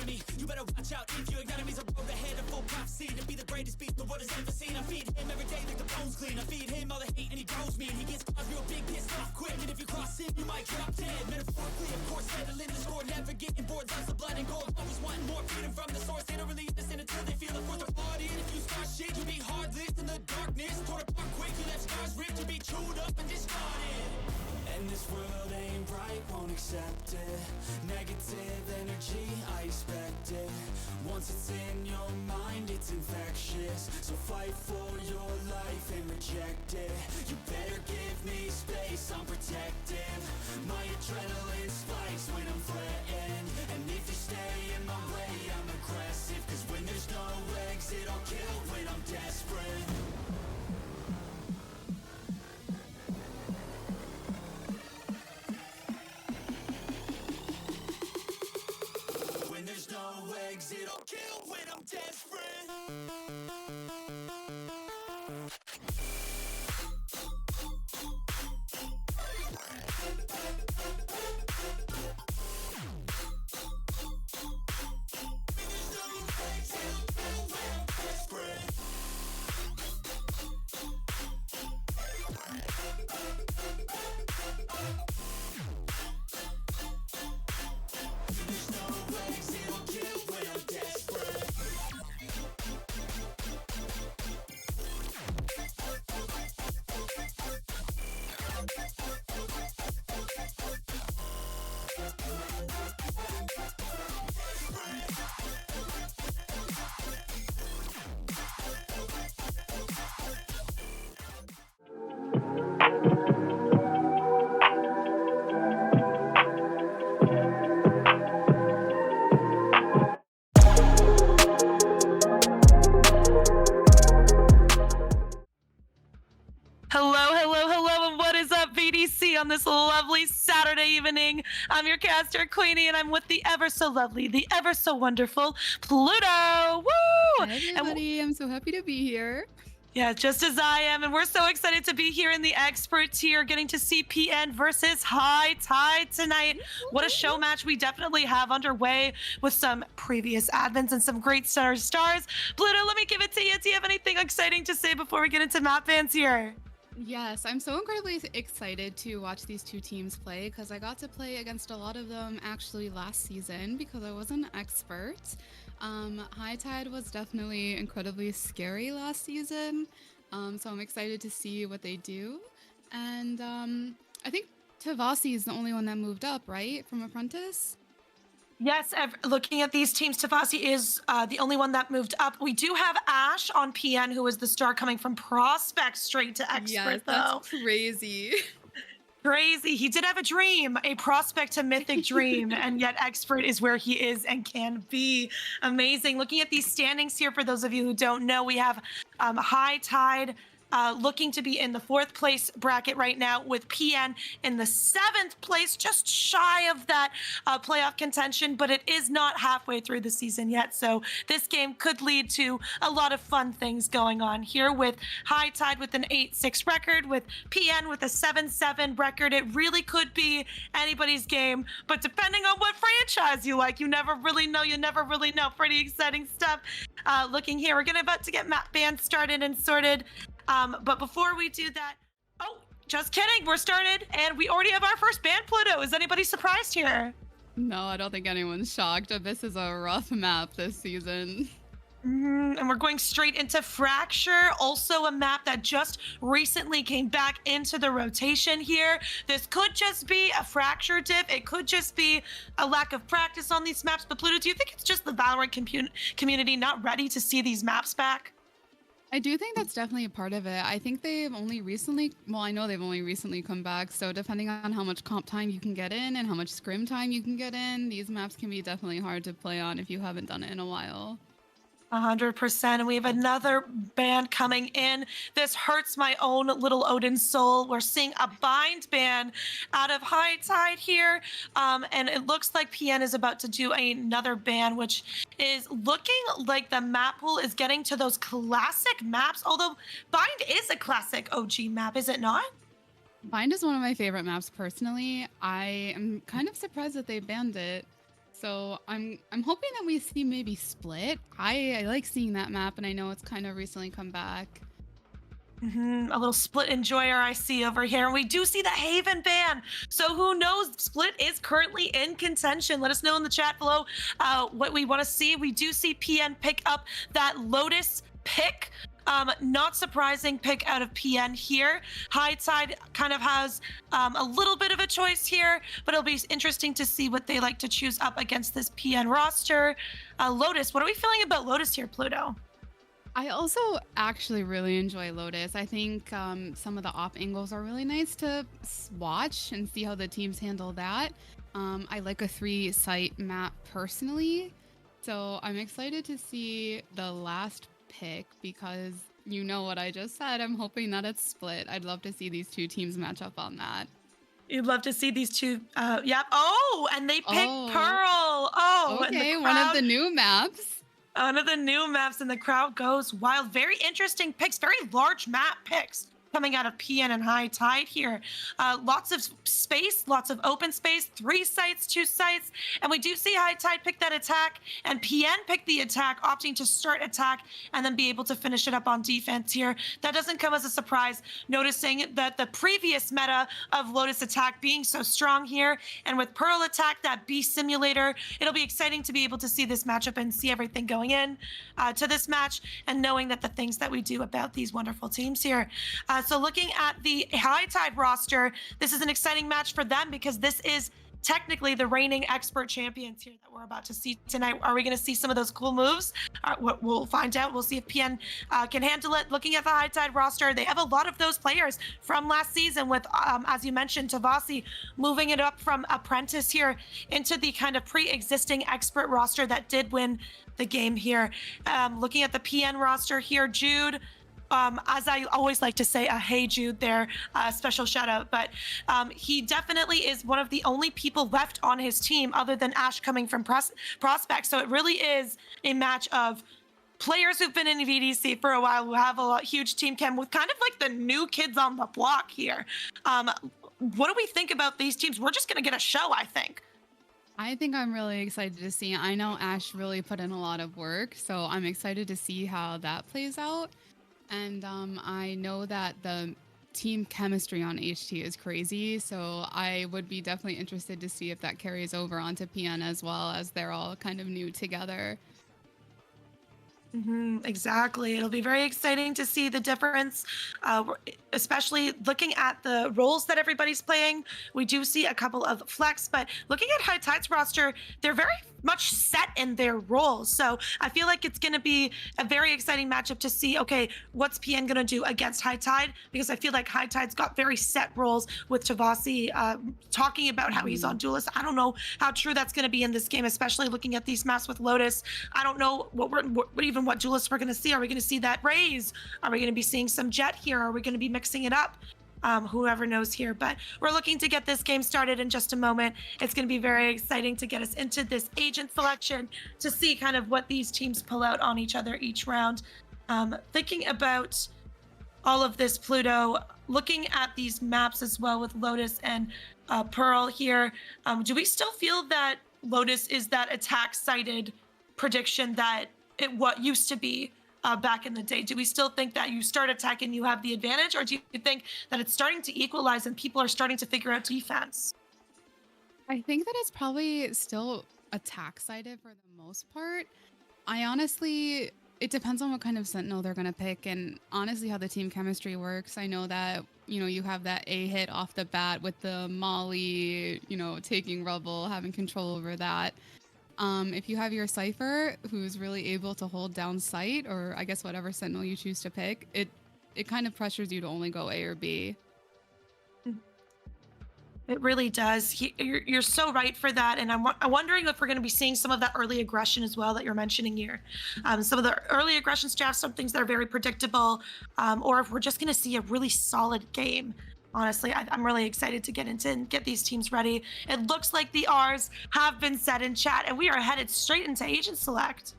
me. You better watch out if your enemies are road ahead of full prophecy to be the greatest beast the world has ever seen. I feed him every day like the bones clean. I feed him all the hate and he grows me. And he gets cause real big, pissed off quick. And if you cross him, you might drop dead. Metaphorically, of course, settling the score. Never getting bored, lots of blood and gore. Always wanting more freedom from the source. They don't really understand until they feel the force of blood in. If you start shit, you be heartless in the darkness. Torn apart quick, you left scars ripped. You be chewed up and discarded. And this world ain't right, won't accept it. Negative energy, I expect it. Once it's in your mind, it's infectious. So fight for your life and reject it. You better give me space, I'm protective. My adrenaline spikes when I'm threatened. And if you stay in my way, I'm aggressive. Cause when there's no exit, I'll kill when I'm desperate. There's no exit, I'll kill when I'm desperate. On this lovely Saturday evening. I'm your caster, Queenie, and I'm with the ever so lovely, the ever so wonderful Pluto. Woo! Hi, everybody. I'm so happy to be here. Yeah, just as I am, and we're so excited to be here in the expert tier, getting to see PN versus High Tide tonight. What a show match we definitely have underway with some previous admins and some great stars. Pluto, let me give it to you. Do you have anything exciting to say before we get into map bans here? Yes, I'm so incredibly excited to watch these two teams play because I got to play against a lot of them actually last season because I was an expert. High Tide was definitely incredibly scary last season, so I'm excited to see what they do. And I think Tavasi is the only one that moved up, right, from Apprentice? Yes, looking at these teams, Tavasi is the only one that moved up. We do have Ash on PN, who is the star coming from Prospect straight to Expert, yes, though. That's crazy. Crazy. He did have a dream, a Prospect to Mythic dream, and yet Expert is where he is and can be. Amazing. Looking at these standings here, for those of you who don't know, we have High Tide looking to be in the 4th place bracket right now, with PN in the 7th place, just shy of that playoff contention, but it is not halfway through the season yet. So this game could lead to a lot of fun things going on here, with High Tide with an 8-6 record, with PN with a 7-7 record. It really could be anybody's game, but depending on what franchise you like, you never really know. Pretty exciting stuff. Looking here, we're about to get map bans started and sorted. But before we do that, oh, just kidding, we're started, and we already have our first ban, Pluto. Is anybody surprised here? No, I don't think anyone's shocked. This is a rough map this season. And we're going straight into Fracture, also a map that just recently came back into the rotation here. This could just be a Fracture dip. It could just be a lack of practice on these maps. But Pluto, do you think it's just the Valorant community not ready to see these maps back? I do think that's definitely a part of it. I think they've only recently, well, I know they've only recently come back. So depending on how much comp time you can get in and how much scrim time you can get in, these maps can be definitely hard to play on if you haven't done it in a while. 100%. And we have another ban coming in. This hurts my own little Odin soul. We're seeing a bind ban out of High Tide here. And it looks like PN is about to do another ban, which is looking like the map pool is getting to those classic maps. Although bind is a classic OG map, is it not? Bind is one of my favorite maps personally. I am kind of surprised that they banned it. So I'm hoping that we see maybe Split. I like seeing that map, and I know it's kind of recently come back. A little Split enjoyer I see over here. And we do see the Haven ban. So who knows? Split is currently in contention. Let us know in the chat below what we want to see. We do see PN pick up that Lotus pick. Not surprising pick out of PN here. High Tide kind of has a little bit of a choice here, but it'll be interesting to see what they like to choose up against this PN roster. Lotus, what are we feeling about Lotus here, Pluto? I also actually really enjoy Lotus. I think some of the op angles are really nice to watch and see how the teams handle that. I like a 3-site map personally, so I'm excited to see the last pick because you know what I just said. I'm hoping that it's Split. I'd love to see these two teams match up on that. You'd love to see these two. Yep. Oh, and they picked Oh, Pearl. Oh, and okay, the one of crowd, the new maps. one of the new maps, and the crowd goes wild. Very interesting picks. Very large map picks coming out of PN and High Tide here. Lots of space, lots of open space, 3 sites, 2 sites. And we do see High Tide pick that attack and PN pick the attack, opting to start attack and then be able to finish it up on defense here. That doesn't come as a surprise, noticing that the previous meta of Lotus attack being so strong here. And with Pearl attack, that Beast simulator, it'll be exciting to be able to see this matchup and see everything going in to this match and knowing that the things that we do about these wonderful teams here. So looking at the High Tide roster, this is an exciting match for them because this is technically the reigning expert champions here that we're about to see tonight. Are we going to see some of those cool moves? We'll find out. We'll see if PN can handle it. Looking at the High Tide roster, they have a lot of those players from last season with, as you mentioned, Tavasi moving it up from apprentice here into the kind of pre-existing expert roster that did win the game here. Looking at the PN roster here, Jude, as I always like to say, a hey Jude there, special shout out. But he definitely is one of the only people left on his team other than Ash coming from Prospect. So it really is a match of players who've been in VDC for a while, who have a huge team chem with kind of like the new kids on the block here. What do we think about these teams? We're just going to get a show, I think. I think I'm really excited to see. I know Ash really put in a lot of work, so I'm excited to see how that plays out. And I know that the team chemistry on HT is crazy, so I would be definitely interested to see if that carries over onto PN as well, as they're all kind of new together. Exactly. It'll be very exciting to see the difference, especially looking at the roles that everybody's playing. We do see a couple of flex, but looking at High Tide's roster, they're very much set in their roles. So I feel like it's going to be a very exciting matchup to see, okay, what's PN going to do against High Tide? Because I feel like High Tide's got very set roles with Tavasi talking about how he's on Duelist. I don't know how true that's going to be in this game, especially looking at these maps with Lotus. I don't know what Duelist we're going to see. Are we going to see that Raze? Are we going to be seeing some Jet here? Are we going to be mixing it up? Whoever knows here, but we're looking to get this game started in just a moment. It's going to be very exciting to get us into this agent selection to see kind of what these teams pull out on each other each round. Thinking about all of this, Pluto, looking at these maps as well with Lotus and Pearl here, do we still feel that Lotus is that attack-sided prediction that what used to be back in the day? Do we still think that you start attack and you have the advantage, or do you think that it's starting to equalize and people are starting to figure out defense? I think that it's probably still attack sided for the most part. I honestly, it depends on what kind of sentinel they're going to pick and honestly how the team chemistry works. I know that, you have that A hit off the bat with the Molly, taking rubble, having control over that. If you have your Cypher who's really able to hold down sight, or I guess whatever sentinel you choose to pick, it kind of pressures you to only go A or B. It really does. You're so right for that. And I'm wondering if we're going to be seeing some of that early aggression as well that you're mentioning here. Some of the early aggression straps, some things that are very predictable, or if we're just going to see a really solid game. Honestly, I'm really excited to get into and get these teams ready. It looks like the R's have been set in chat, and we are headed straight into Agent Select.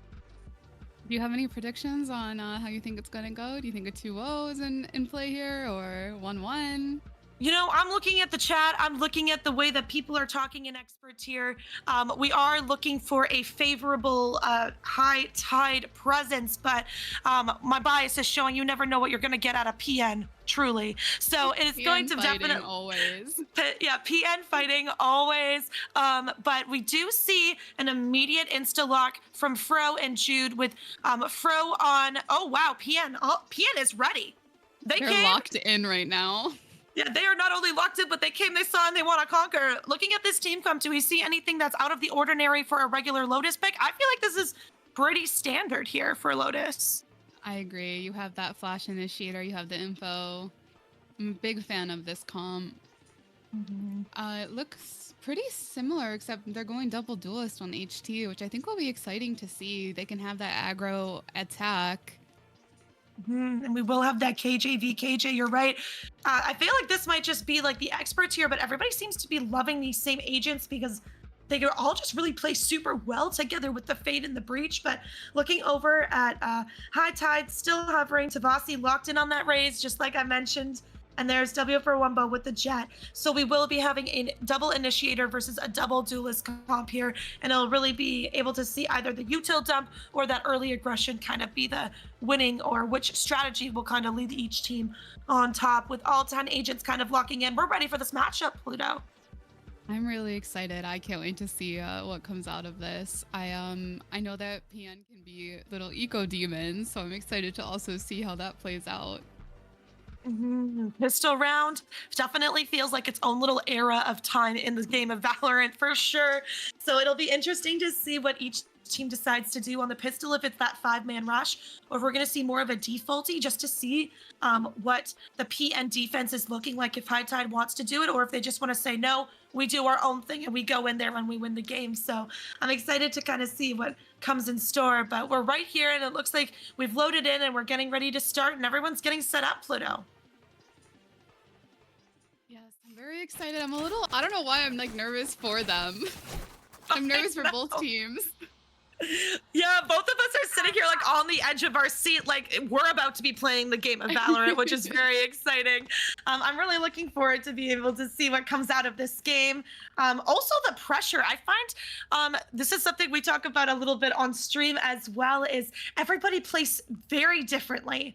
Do you have any predictions on how you think it's going to go? Do you think a 2-0 is in play here, or 1-1? You know, I'm looking at the chat. I'm looking at the way that people are talking in expert tier. We are looking for a favorable high tide presence, but my bias is showing you never know what you're going to get out of PN, truly. So it is going to definitely always. Yeah, PN fighting always. But we do see an immediate insta lock from Fro and Jude with Fro on. Oh wow, PN. Oh, PN is ready. They're locked in right now. Yeah, they are not only locked in, but they came, they saw, and they want to conquer. Looking at this team come, do we see anything that's out of the ordinary for a regular Lotus pick? I feel like this is pretty standard here for Lotus. I agree. You have that flash initiator. You have the info. I'm a big fan of this comp. It looks pretty similar, except they're going double duelist on HT, which I think will be exciting to see. They can have that aggro attack. And we will have that KJ v KJ, you're right. I feel like this might just be like the experts here, but everybody seems to be loving these same agents because they could all just really play super well together with the Fade and the Breach. But looking over at High Tide, still hovering, Tavasi locked in on that raise, just like I mentioned. And there's W for Wumbo with the Jet. So we will be having a double initiator versus a double duelist comp here. And it'll really be able to see either the util dump or that early aggression kind of be the winning, or which strategy will kind of lead each team on top with all 10 agents kind of locking in. We're ready for this matchup, Pluto. I'm really excited. I can't wait to see what comes out of this. I know that PN can be little eco demons, so I'm excited to also see how that plays out. Pistol round definitely feels like its own little era of time in the game of Valorant for sure. So it'll be interesting to see what each team decides to do on the pistol, if it's that 5-man rush, or if we're going to see more of a defaulty, just to see what the PN defense is looking like, if High Tide wants to do it, or if they just want to say, no, we do our own thing and we go in there and we win the game. So I'm excited to kind of see what comes in store, but we're right here and it looks like we've loaded in and we're getting ready to start and everyone's getting set up, Pluto. Yes, I'm very excited. I don't know why I'm like nervous for them. I'm nervous for both teams. Yeah, both of us are sitting here like on the edge of our seat, like we're about to be playing the game of Valorant, which is very exciting. I'm really looking forward to be able to see what comes out of this game. Also the pressure, I find this is something we talk about a little bit on stream as well, is everybody plays very differently.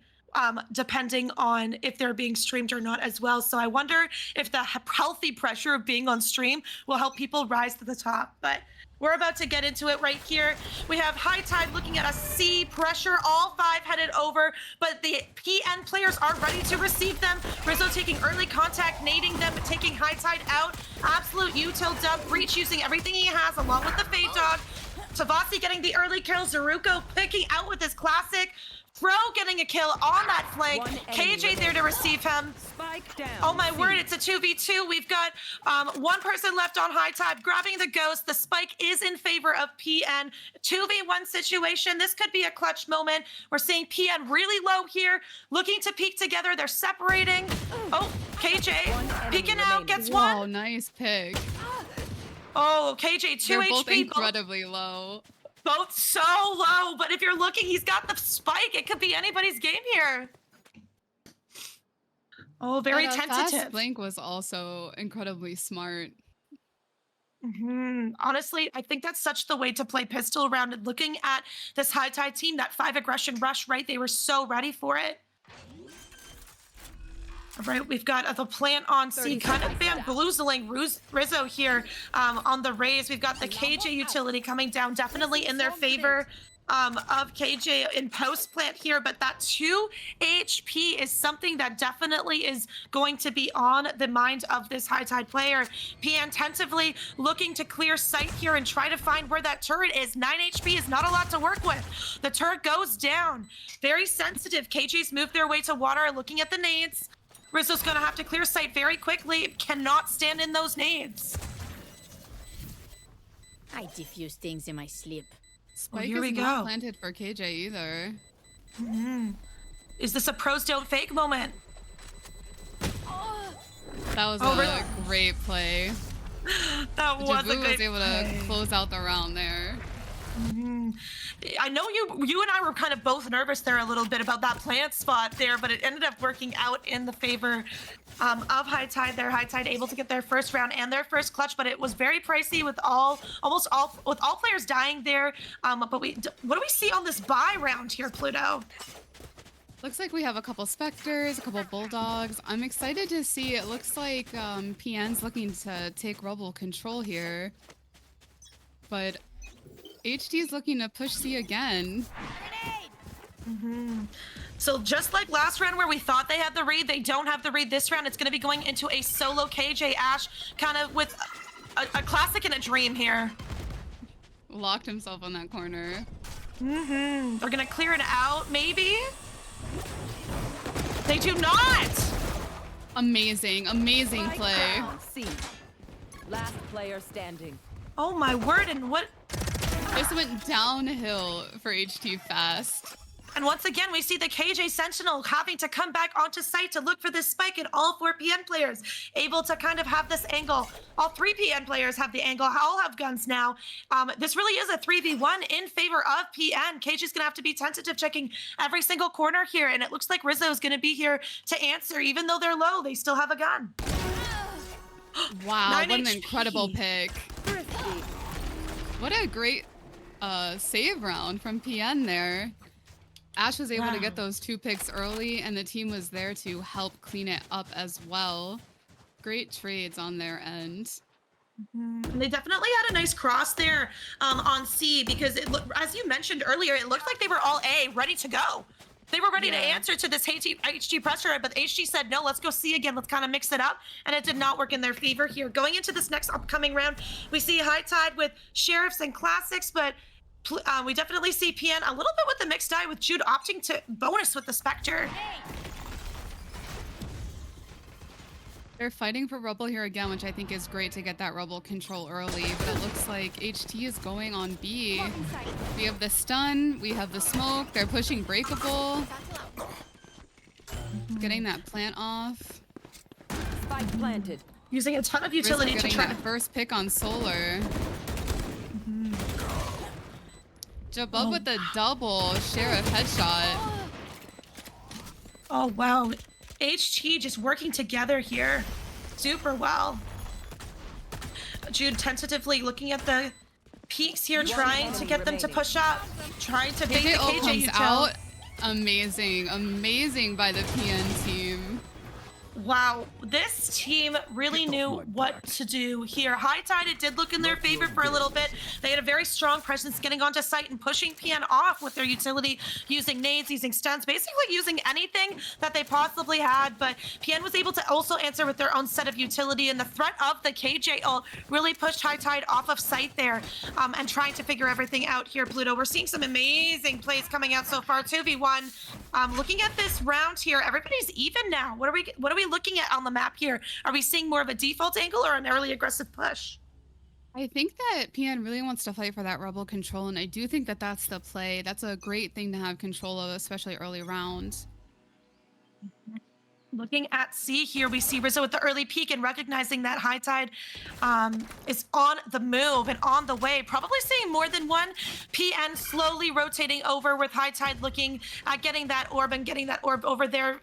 Depending on if they're being streamed or not as well. So I wonder if the healthy pressure of being on stream will help people rise to the top. But we're about to get into it right here. We have High Tide looking at a C pressure, all 5 headed over, but the PN players are ready to receive them. Rizzo taking early contact, nading them, taking High Tide out. Absolute util dump, Breach using everything he has along with the Fade Dog. Tavasi getting the early kill, Zeruko picking out with his classic. Fro getting a kill on that flank. KJ there to receive him. Spike down. Oh my word, it's a 2v2. We've got one person left on High Tide grabbing the ghost. The spike is in favor of PN. 2v1 situation. This could be a clutch moment. We're seeing PN really low here, looking to peek together. They're separating. Oh, KJ peeking out, gets one. Oh, nice pick. Oh, KJ, 2 They're HP. both incredibly low. Both so low, but if you're looking, he's got the spike. It could be anybody's game here. Oh, very tentative. Fast blink was also incredibly smart. Honestly, I think that's such the way to play pistol around. And looking at this High Tide team, that 5 aggression rush, right? They were so ready for it. All right, we've got the plant on C, kind of bamboozling Rizzo here on the raise. We've got the KJ utility coming down, definitely in their favor of KJ in post plant here, but that 2 HP is something that definitely is going to be on the mind of this High Tide player. PN tentatively looking to clear sight here and try to find where that turret is. 9 HP is not a lot to work with. The turret goes down. Very sensitive. KJ's moved their way to water, looking at the nades. Rizzo's gonna have to clear sight very quickly. Cannot stand in those nades. I diffuse things in my sleep. Spike here we is not go. planted for KJ either. Is this a pros don't fake moment? That was a great play. That was a Jabu great was able to close out the round there. I know you and I were kind of both nervous there a little bit about that plant spot there, but it ended up working out in the favor of High Tide there. High Tide able to get their first round and their first clutch, but it was very pricey with almost all players dying there. But what do we see on this buy round here, Pluto? Looks like we have a couple Spectres, a couple Bulldogs. I'm excited to see. It looks like PN's looking to take Rebel control here. But HT's looking to push C again. So just like last round where we thought they had the read, they don't have the read this round. It's going to be going into a solo KJ Ash, kind of with a classic and a dream here. Locked himself on that corner. They're going to clear it out, maybe? They do not! Amazing, amazing play. C. Last player standing. Oh my word, and what? This went downhill for HT fast. And once again, we see the KJ Sentinel having to come back onto site to look for this spike, and all 4 PN players able to kind of have this angle. All 3 PN players have the angle, all have guns now. This really is a 3v1 in favor of PN. KJ's gonna have to be tentative, checking every single corner here, and it looks like Rizzo is gonna be here to answer. Even though they're low, they still have a gun. Wow, what an HP. incredible pick. What a great save round from PN there. Ash was able to get those 2 picks early, and the team was there to help clean it up as well. Great trades on their end. They definitely had a nice cross there on C, because as you mentioned earlier, it looked like they were all A, ready to go. They were ready to answer to this HG pressure, but HG said, no, let's go C again. Let's kind of mix it up. And it did not work in their favor here. Going into this next upcoming round, we see High Tide with Sheriffs and Classics, but we definitely see PN a little bit with the mixed die, with Jude opting to bonus with the Spectre. They're fighting for Rebel here again, which I think is great to get that Rebel control early, but it looks like HT is going on B. We have the stun, we have the smoke, they're pushing breakable. Getting that plant off. Spike planted. Using a ton of utility Rizzo to getting try that first pick on Solar. Jabub with the double Sheriff headshot. Oh, wow. HT just working together here super well. Jude tentatively looking at the peaks here, trying to get them to push up, trying to bait the KJ comes util. out. Amazing, amazing by the PN team. Wow, this team really knew what to do here. High Tide, it did look in their favor for a little bit. They had a very strong presence getting onto site and pushing PN off with their utility, using nades, using stuns, basically using anything that they possibly had. But PN was able to also answer with their own set of utility, and the threat of the KJ ult really pushed High Tide off of site there, and trying to figure everything out here, Pluto. We're seeing some amazing plays coming out so far. 2v1. Looking at this round here, everybody's even now. What are we looking at on the map here? Are we seeing more of a default angle or an early aggressive push? I think that PN really wants to fight for that Rebel control, and I do think that that's the play. That's a great thing to have control of, especially early round. Looking at C here, we see Rizzo with the early peek and recognizing that High Tide is on the move and on the way. Probably seeing more than one. PN slowly rotating over with High Tide looking at getting that orb and getting that orb over there.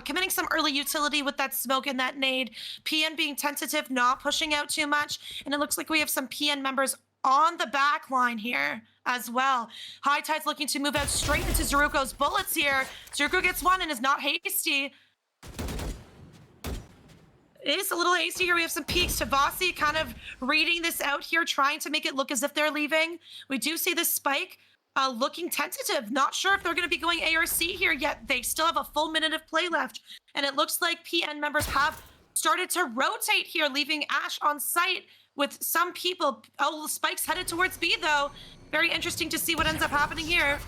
Committing some early utility with that smoke and that nade. PN being tentative, not pushing out too much. And it looks like we have some PN members on the back line here as well. High Tide's looking to move out straight into Zeruko's bullets here. Zeruko gets one and is not hasty. It is a little hasty here. We have some peeks. Tavasi kind of reading this out here, trying to make it look as if they're leaving. We do see this spike. Looking tentative, not sure if they're going to be going A or C here yet. They still have a full minute of play left, and it looks like PN members have started to rotate here, leaving Ash on site with some people. Oh, the spike's headed towards B, though. Very interesting to see what ends up happening here.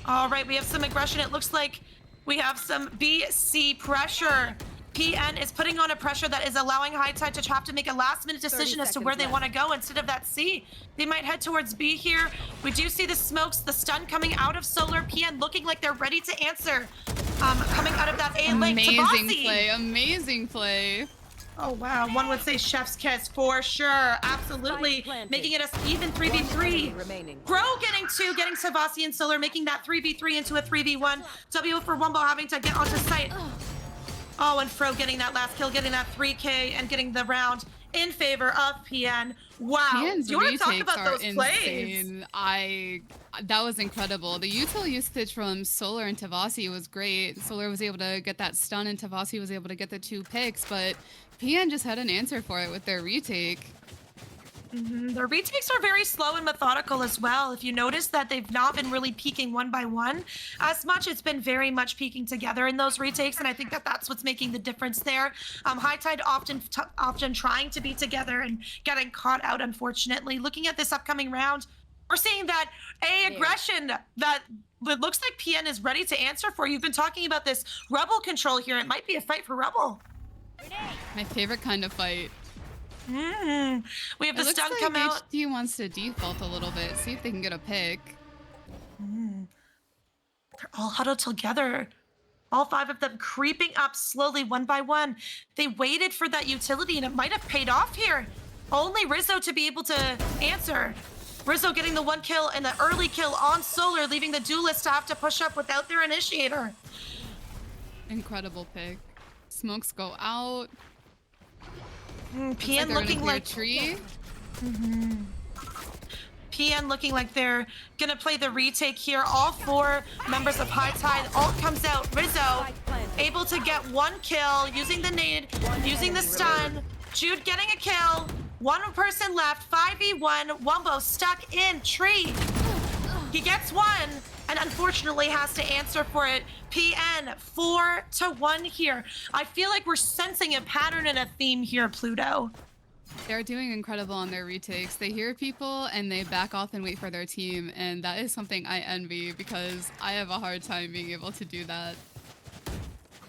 All right, we have some aggression. It looks like we have some BC pressure. PN is putting on a pressure that is allowing High Tide to have to make a last-minute decision as to where they want to go instead of that C. They might head towards B here. We do see the smokes, the stun coming out of Solar. PN looking like they're ready to answer. Coming out of that A lane. Amazing Tabasi. play, amazing play. Oh, wow. One would say chef's kiss for sure. Absolutely. Spike planted. Making it a even One enemy 3v3. remaining. Bro getting 2, getting Savasi and Solar, making that 3v3 into a 3v1. W for Wumbo having to get onto site. Oh, and Fro getting that last kill, getting that 3K, and getting the round in favor of PN. Wow. PN's Do you want to talk retakes about are those plays? insane. That was incredible. The util usage from Solar and Tavasi was great. Solar was able to get that stun and Tavasi was able to get the 2 picks, but PN just had an answer for it with their retake. The retakes are very slow and methodical as well. If you notice that they've not been really peaking one by one as much, it's been very much peaking together in those retakes, and I think that that's what's making the difference there. High Tide often trying to be together and getting caught out, unfortunately. Looking at this upcoming round, we're seeing that aggression that it looks like PN is ready to answer for. You've been talking about this Rebel control here. It might be a fight for Rebel. My favorite kind of fight. We have the It looks stun like come out. HD wants to default a little bit, see if they can get a pick. They're all huddled together. All 5 of them creeping up slowly one by one. They waited for that utility and it might have paid off here. Only Rizzo to be able to answer. Rizzo getting the 1 kill and the early kill on Solar, leaving the duelist to have to push up without their initiator. Incredible pick. Smokes go out. PN They're looking gonna clear like tree. PN looking like they're gonna play the retake here. All 4 members of High Tide. Ult comes out. Rizzo able to get 1 kill using the nade, using the stun. Jude getting a kill. 1 person left. 5v1. Wumbo stuck in tree. He gets 1 and unfortunately has to answer for it. PN 4-1 here. I feel like we're sensing a pattern and a theme here, Pluto. They're doing incredible on their retakes. They hear people and they back off and wait for their team, and that is something I envy because I have a hard time being able to do that.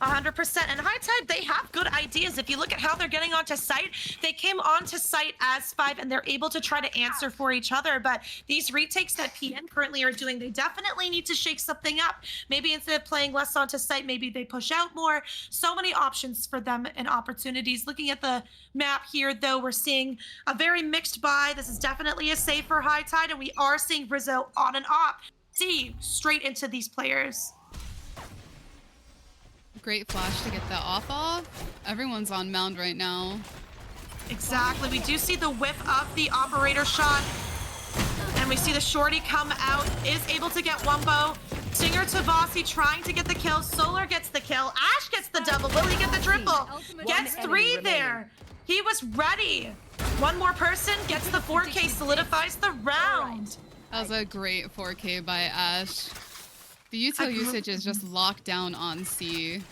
100%. And High Tide, they have good ideas. If you look at how they're getting onto site, they came onto site as 5 and they're able to try to answer for each other. But these retakes that PN currently are doing, they definitely need to shake something up. Maybe instead of playing less onto site, maybe they push out more. So many options for them and opportunities. Looking at the map here, though, we're seeing a very mixed buy. This is definitely a save for High Tide, and we are seeing Rizzo on and off. See, straight into these players. Great flash to get that off. Everyone's on mound right now. Exactly. We do see the whiff of the operator shot. And we see the shorty come out, is able to get Wumbo. Stinger Tavasi trying to get the kill. Solar gets the kill. Ash gets the double. Will he get the triple? Gets 3 there. He was ready. 1 more person gets the 4K, solidifies the round. That was a great 4K by Ash. The util usage is just locked down on C.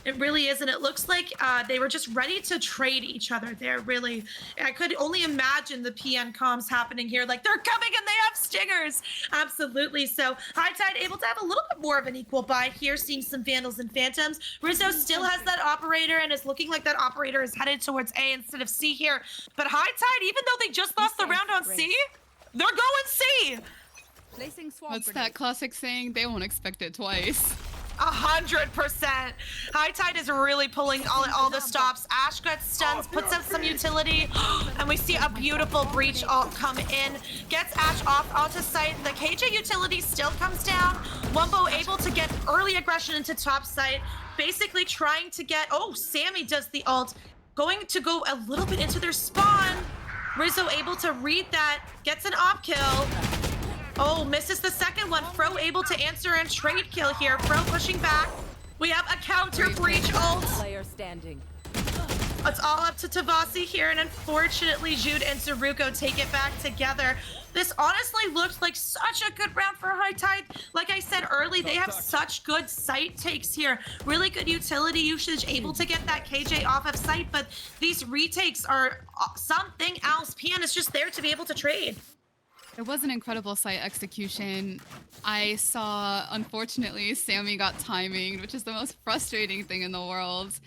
It really is, and it looks like they were just ready to trade each other there, really. I could only imagine the PN comms happening here, like they're coming and they have stingers. Absolutely. So High Tide able to have a little bit more of an equal buy here, seeing some Vandals and Phantoms. Rizzo still has that operator and is looking like that operator is headed towards A instead of C here. But High Tide, even though they just lost the round on C, they're going C. Placing swamp What's grenade. that classic saying? They won't expect it twice. 100%. High Tide is really pulling all the stops. Ash gets stuns, puts up some utility, and we see a beautiful breach ult come in. Gets Ash off onto site. The KJ utility still comes down. Wumbo able to get early aggression into top site, basically trying to get, oh, Sammy does the ult. Going to go a little bit into their spawn. Rizzo able to read that, gets an op kill. Oh, misses the second one. Fro able to answer and trade kill here. Fro pushing back. We have a counter breach ult. Player standing. It's all up to Tavasi here, and unfortunately, Jude and Zeruko take it back together. This honestly looks like such a good round for High Tide. Like I said early, they have such good site takes here. Really good utility usage, able to get that KJ off of site, but these retakes are something else. PN is just there to be able to trade. It was an incredible site execution. I saw, unfortunately, Sammy got timing, which is the most frustrating thing in the world.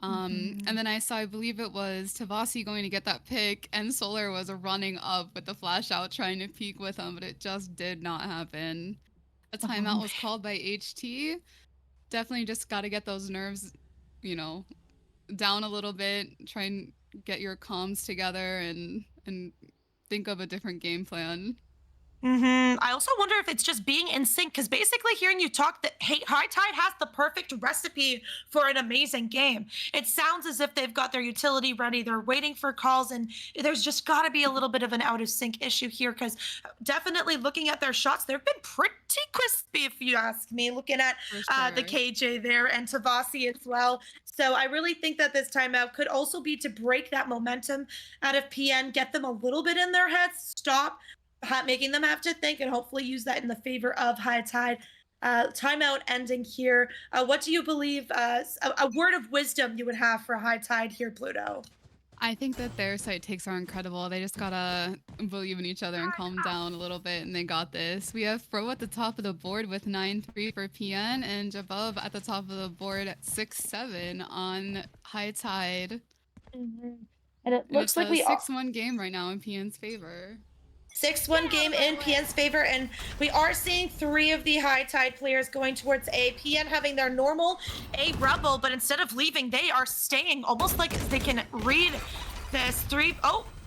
And then I saw, I believe it was Tavasi going to get that pick, and Solar was running up with the flash out trying to peek with him, but it just did not happen. A timeout was called by HT. Definitely just got to get those nerves, you know, down a little bit, try and get your comms together and think of a different game plan. I also wonder if it's just being in sync, because basically hearing you talk, that High Tide has the perfect recipe for an amazing game. It sounds as if they've got their utility ready. They're waiting for calls, and there's just got to be a little bit of an out of sync issue here, because definitely looking at their shots, they've been pretty crispy, if you ask me, looking at the KJ there and Tavasi as well. So I really think that this timeout could also be to break that momentum out of PN, get them a little bit in their heads, stop making them have to think, and hopefully use that in the favor of High Tide. Timeout ending here. What do you believe, a word of wisdom you would have for High Tide here, Pluto? I think that their site takes are incredible. They just gotta believe in each other and calm down a little bit, and they got this. We have Fro at the top of the board with 9-3 for PN, and Jabub at the top of the board at 6-7 on High Tide. And it looks like we 6-1 game right now in PN's favor. 6-1 game in PN's favor, and we are seeing 3 of the High Tide players going towards A. PN having their normal A rubble, but instead of leaving, they are staying, almost like they can read this.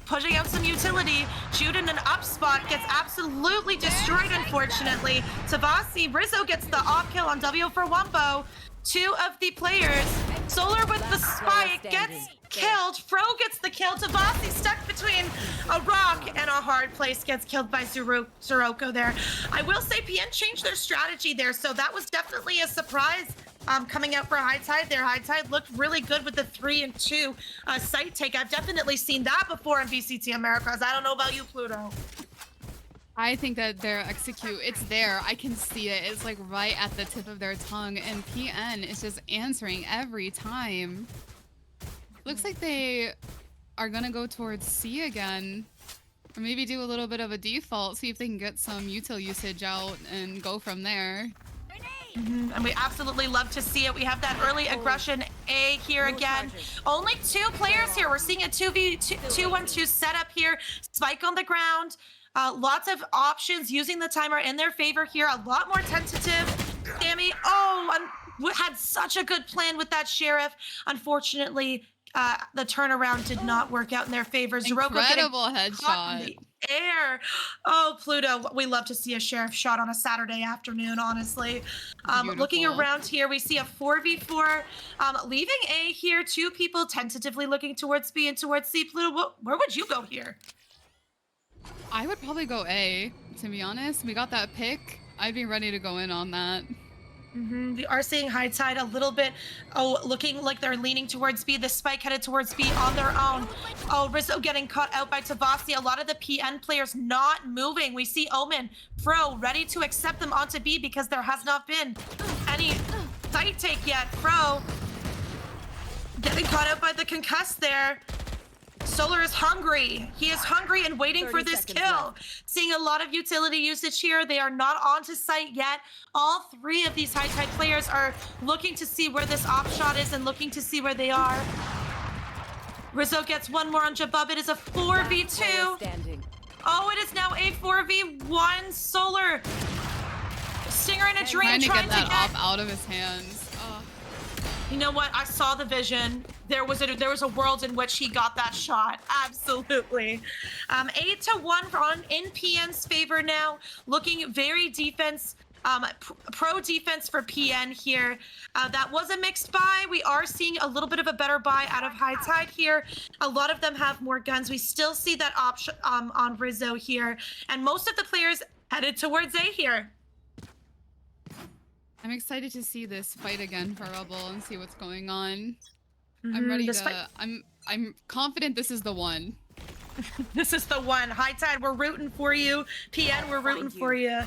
Pushing out some utility. Jude in an up spot gets absolutely destroyed, unfortunately. Tavasi, Rizzo gets the off kill on W for Wumbo. 2 of the players. Solar with the spike gets killed. Fro gets the kill. Tavasi stuck between a rock and a hard place, gets killed by Zuroko there. I will say PN changed their strategy there, so that was definitely a surprise coming out for High Tide there. High Tide looked really good with the 3 and 2 site take. I've definitely seen that before in VCT Americas. I don't know about you, Pluto. I think that their execute, it's there. I can see it. It's like right at the tip of their tongue, and PN is just answering every time. Looks like they are gonna go towards C again, or maybe do a little bit of a default, see if they can get some util usage out and go from there. And we absolutely love to see it. We have that early aggression A here again. Only 2 players here. We're seeing a 2v2-1-2 setup here. Spike on the ground. Lots of options using the timer in their favor here. A lot more tentative. Sammy, had such a good plan with that Sheriff. Unfortunately, the turnaround did not work out in their favor. Incredible headshot. In the air. Oh, Pluto, we love to see a Sheriff shot on a Saturday afternoon, honestly. Looking around here, we see a 4v4. Leaving A here, 2 people tentatively looking towards B and towards C. Pluto, where would you go here? I would probably go A, to be honest. We got that pick. I'd be ready to go in on that. We are seeing High Tide a little bit, looking like they're leaning towards B. The spike headed towards B on their own. Rizzo getting caught out by Tavasi. A lot of the PN players not moving. We see Omen, Fro, ready to accept them onto B because there has not been any site take yet. Fro getting caught out by the concuss there. Solar is hungry. He is hungry and waiting for this kill. Seeing a lot of utility usage here. They are not onto site yet. All 3 of these High Tide players are looking to see where this op shot is and looking to see where they are. Rizzo gets 1 more on Jabub. It is a 4v2. It is now a 4v1. Solar. Stinger in a dream trying to get that op out of his hands. You know what? I saw the vision. There was a world in which he got that shot. Absolutely. 8-1 in PN's favor now. Looking very defense, pro defense for PN here. That was a mixed buy. We are seeing a little bit of a better buy out of High Tide here. A lot of them have more guns. We still see that option on Rizzo here. And most of the players headed towards A here. I'm excited to see this fight again for Rebel and see what's going on. I'm ready to. I'm confident this is the one. This is the one. High Tide, we're rooting for you. PN, we're rooting for you.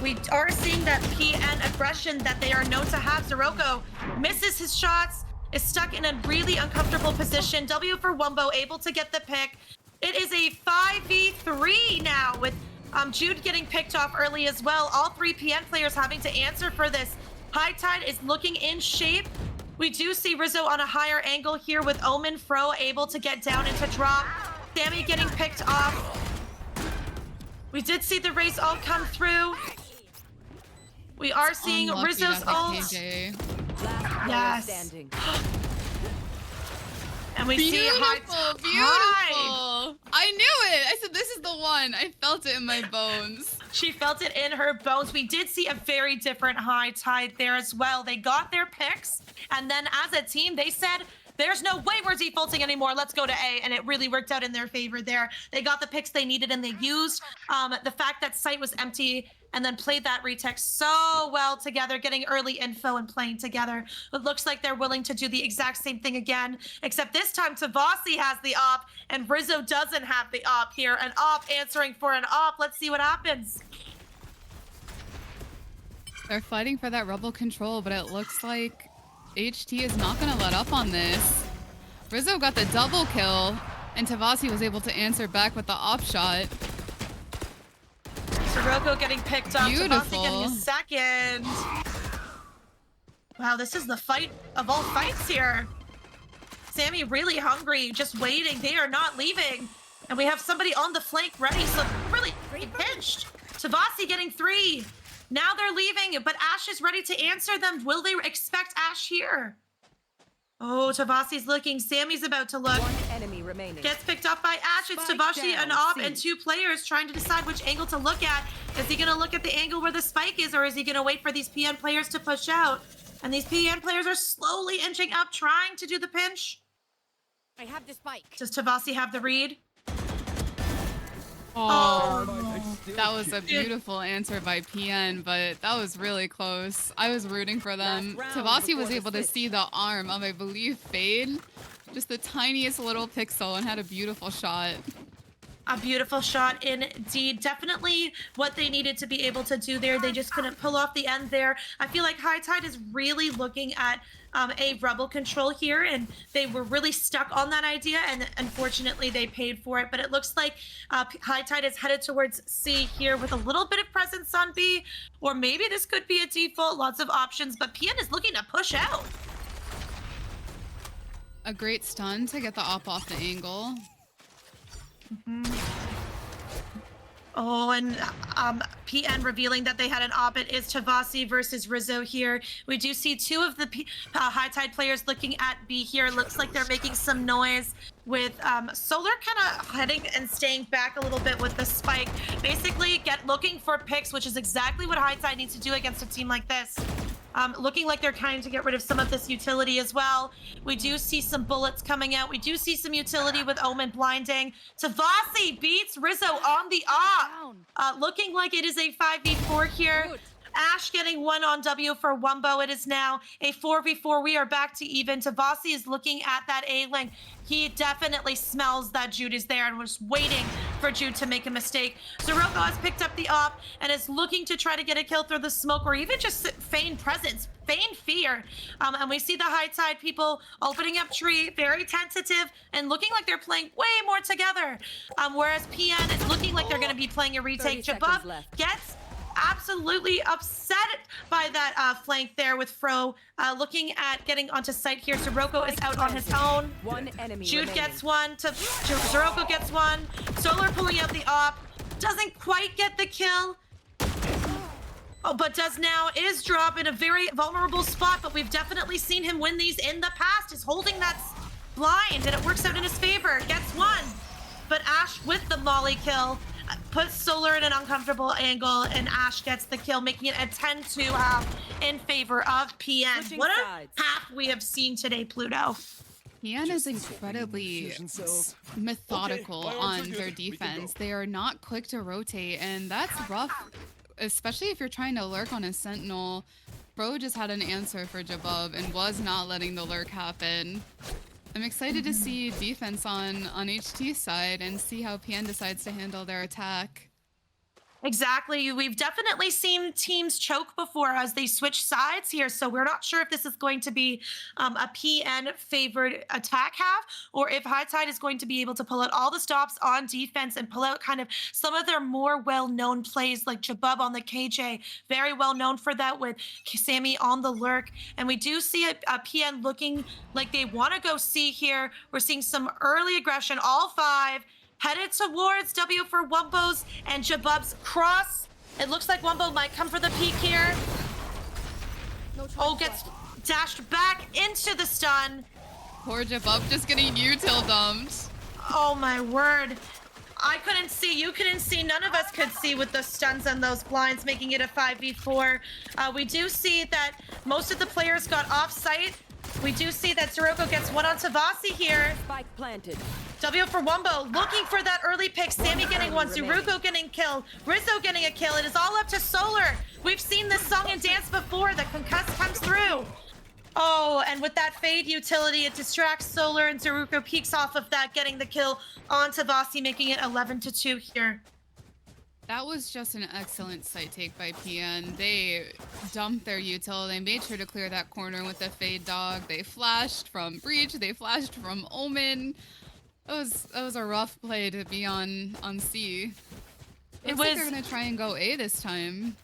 We are seeing that PN aggression that they are known to have. Zuroko misses his shots, is stuck in a really uncomfortable position. W for Wumbo able to get the pick. It is a 5v3 now with Jude getting picked off early as well. All 3 PN players having to answer for this. High Tide is looking in shape. We do see Rizzo on a higher angle here with Omen, Fro able to get down into drop. Sammy getting picked off. We did see the race all come through. We are seeing Rizzo's ult. Yes. we see Beautiful. I knew it. I said, this is the one. I felt it in my bones. She felt it in her bones. We did see a very different high tide there as well. They got their picks, and then as a team, they said, there's no way we're defaulting anymore. Let's go to A, and it really worked out in their favor there. They got the picks they needed, and they used the fact that site was empty and then played that retake so well together, getting early info and playing together. It looks like they're willing to do the exact same thing again, except this time Tavasi has the op, and Rizzo doesn't have the op here. An op answering for an op. Let's see what happens. They're fighting for that rebel control, but it looks like HT is not going to let up on this. Rizzo got the double kill, and Tavasi was able to answer back with the op shot. Sirocco getting picked up. Beautiful. Tavasi getting a second. Wow, this is the fight of all fights here. Sammy really hungry, just waiting. They are not leaving. And we have somebody on the flank ready, so really pinched. Tavasi getting 3. Now they're leaving, but Ash is ready to answer them. Will they expect Ash here? Oh, Tavasi's looking. Sammy's about to look. One enemy remaining. Gets picked up by Ash. It's Spike Tavashi, down, an op, C. and 2 players trying to decide which angle to look at. Is he going to look at the angle where the spike is, or is he going to wait for these PN players to push out? And these PN players are slowly inching up, trying to do the pinch. I have the spike. Does Tavasi have the read? Oh, that was a beautiful answer by PN, but that was really close. I was rooting for them. Last round Tavasi was before the able to switch. see the arm of, I believe, Fade. Just the tiniest little pixel, and had a beautiful shot. A beautiful shot indeed. Definitely what they needed to be able to do there. They just couldn't pull off the end there. I feel like High Tide is really looking at a rebel control here, and they were really stuck on that idea, and unfortunately they paid for it. But it looks like High Tide is headed towards C here with a little bit of presence on B, or maybe this could be a default. Lots of options, but PN is looking to push out. A great stun to get the op off the angle. Oh, and PN revealing that they had an op. It is Tavasi versus Rizzo here. We do see 2 of the High Tide players looking at B here. Looks like they're making some noise with Solar kind of heading and staying back a little bit with the spike. Basically, looking for picks, which is exactly what High Tide needs to do against a team like this. Looking like they're trying to get rid of some of this utility as well. We do see some bullets coming out. We do see some utility with Omen blinding. Tavasi beats Rizzo on the op. Looking like it is a 5v4 here. Good. Ash getting 1 on W for Wumbo. It is now a 4v4. We are back to even. Tavasi is looking at that A lane. He definitely smells that Jude is there and was waiting for Jude to make a mistake. Sirocco has picked up the op and is looking to try to get a kill through the smoke, or even just feign presence, feign fear. And we see the High Tide people opening up tree, very tentative, and looking like they're playing way more together. Whereas PN is looking like they're going to be playing a retake. 30 seconds Jabub left. gets absolutely upset by that flank there with Fro. Looking at getting onto site here. Sirocco is out on his own. One enemy Jude remaining. gets 1. Sirocco gets 1. Solar pulling out the op. Doesn't quite get the kill. Oh, but does now. Is drop in a very vulnerable spot, but we've definitely seen him win these in the past. Is holding that blind, and it works out in his favor. Gets 1. But Ash with the molly kill puts Solar in an uncomfortable angle, and Ash gets the kill, making it a 10-2 half in favor of PN. Switching What a sides. half we have seen today, Pluto. PN is incredibly methodical on their defense. They are not quick to rotate, and that's rough, especially if you're trying to lurk on a sentinel. Bro just had an answer for Jabub and was not letting the lurk happen. I'm excited to see defense on HT's side and see how PN decides to handle their attack. Exactly. We've definitely seen teams choke before as they switch sides here, so we're not sure if this is going to be a PN favored attack half, or if High Tide is going to be able to pull out all the stops on defense and pull out kind of some of their more well-known plays, like Jabub on the KJ, very well known for that, with Sammy on the lurk. And we do see a PN looking like they want to go C here. We're seeing some early aggression, all 5 headed towards W for Wumbo's and Jabub's cross. It looks like Wumbo might come for the peek here. Oh, gets dashed back into the stun. Poor Jabub just getting util dumped. Oh my word. I couldn't see, you couldn't see, none of us could see with the stuns and those blinds, making it a 5v4. We do see that most of the players got off-site. We do see that Zeroko gets one on Tavasi here. Spike planted. W for Wumbo looking for that early pick. Sammy getting one, Zeruko getting killed, Rizzo getting a kill. It is all up to Solar. We've seen this song and dance before. The concuss comes through. Oh, and with that fade utility, it distracts Solar, and Zeruko peeks off of that, getting the kill on Tavasi, making it 11-2 here. That was just an excellent site take by PN. They dumped their util. They made sure to clear that corner with the fade dog. They flashed from Breach. They flashed from Omen. That was a rough play to be on C. Looks like they're gonna try and go A this time.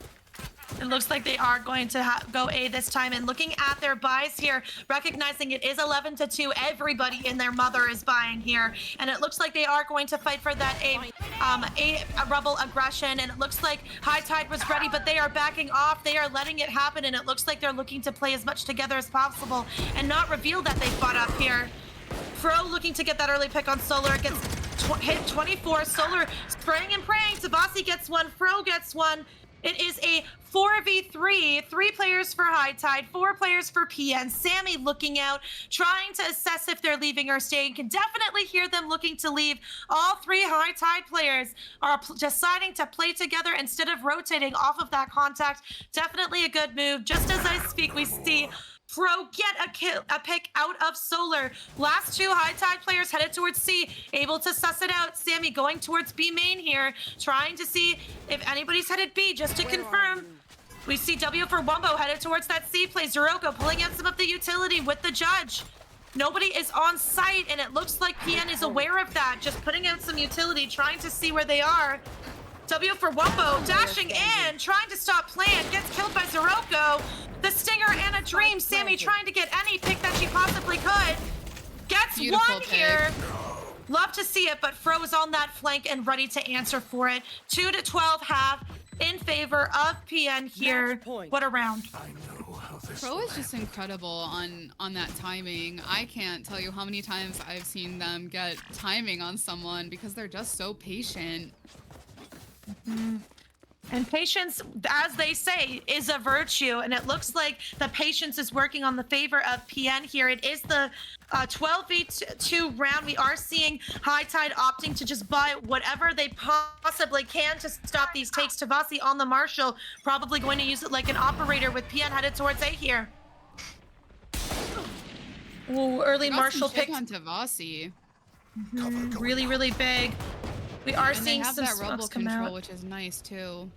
It looks like they are going to go A this time. And looking at their buys here, recognizing it is 11-2, everybody and their mother is buying here. And it looks like they are going to fight for that a rebel aggression. And it looks like High Tide was ready, but they are backing off. They are letting it happen. And it looks like they're looking to play as much together as possible and not reveal that they fought up here. Fro looking to get that early pick on Solar. Gets hit 24. Solar spraying and praying. Tabasi gets one. Fro gets one. It is a 4v3, 3 players for High Tide, 4 players for PN. Sammy looking out, trying to assess if they're leaving or staying. Can definitely hear them looking to leave. All 3 High Tide players are deciding to play together instead of rotating off of that contact. Definitely a good move. Just as I speak, we see Fro get a pick out of Solar. Last 2 High Tide players headed towards C, able to suss it out. Sammy going towards B main here, trying to see if anybody's headed B, just to confirm. We see W for Wumbo headed towards that C play. Zeroko pulling out some of the utility with the judge. Nobody is on site, and it looks like PN is aware of that, just putting out some utility, trying to see where they are. W for Wumbo dashing in, trying to stop Plant, gets killed by Zeroko. The Stinger and a Dream. Sammy trying to get any pick that she possibly could. Gets Beautiful one pick. here. Love to see it, but Fro is on that flank and ready to answer for it. 2-12 half in favor of PN here. What a round. Pro is just incredible on that timing. I can't tell you how many times I've seen them get timing on someone because they're just so patient. And patience, as they say, is a virtue. And it looks like the patience is working on the favor of PN here. It is the 12v2 round. We are seeing High Tide opting to just buy whatever they possibly can to stop these takes. Tavasi on the Marshall, probably going to use it like an operator with PN headed towards A here. Ooh, early Marshall pick on Tavasi. Really, really big. We are And seeing they have some that rumble smokes come control, out. which is nice too.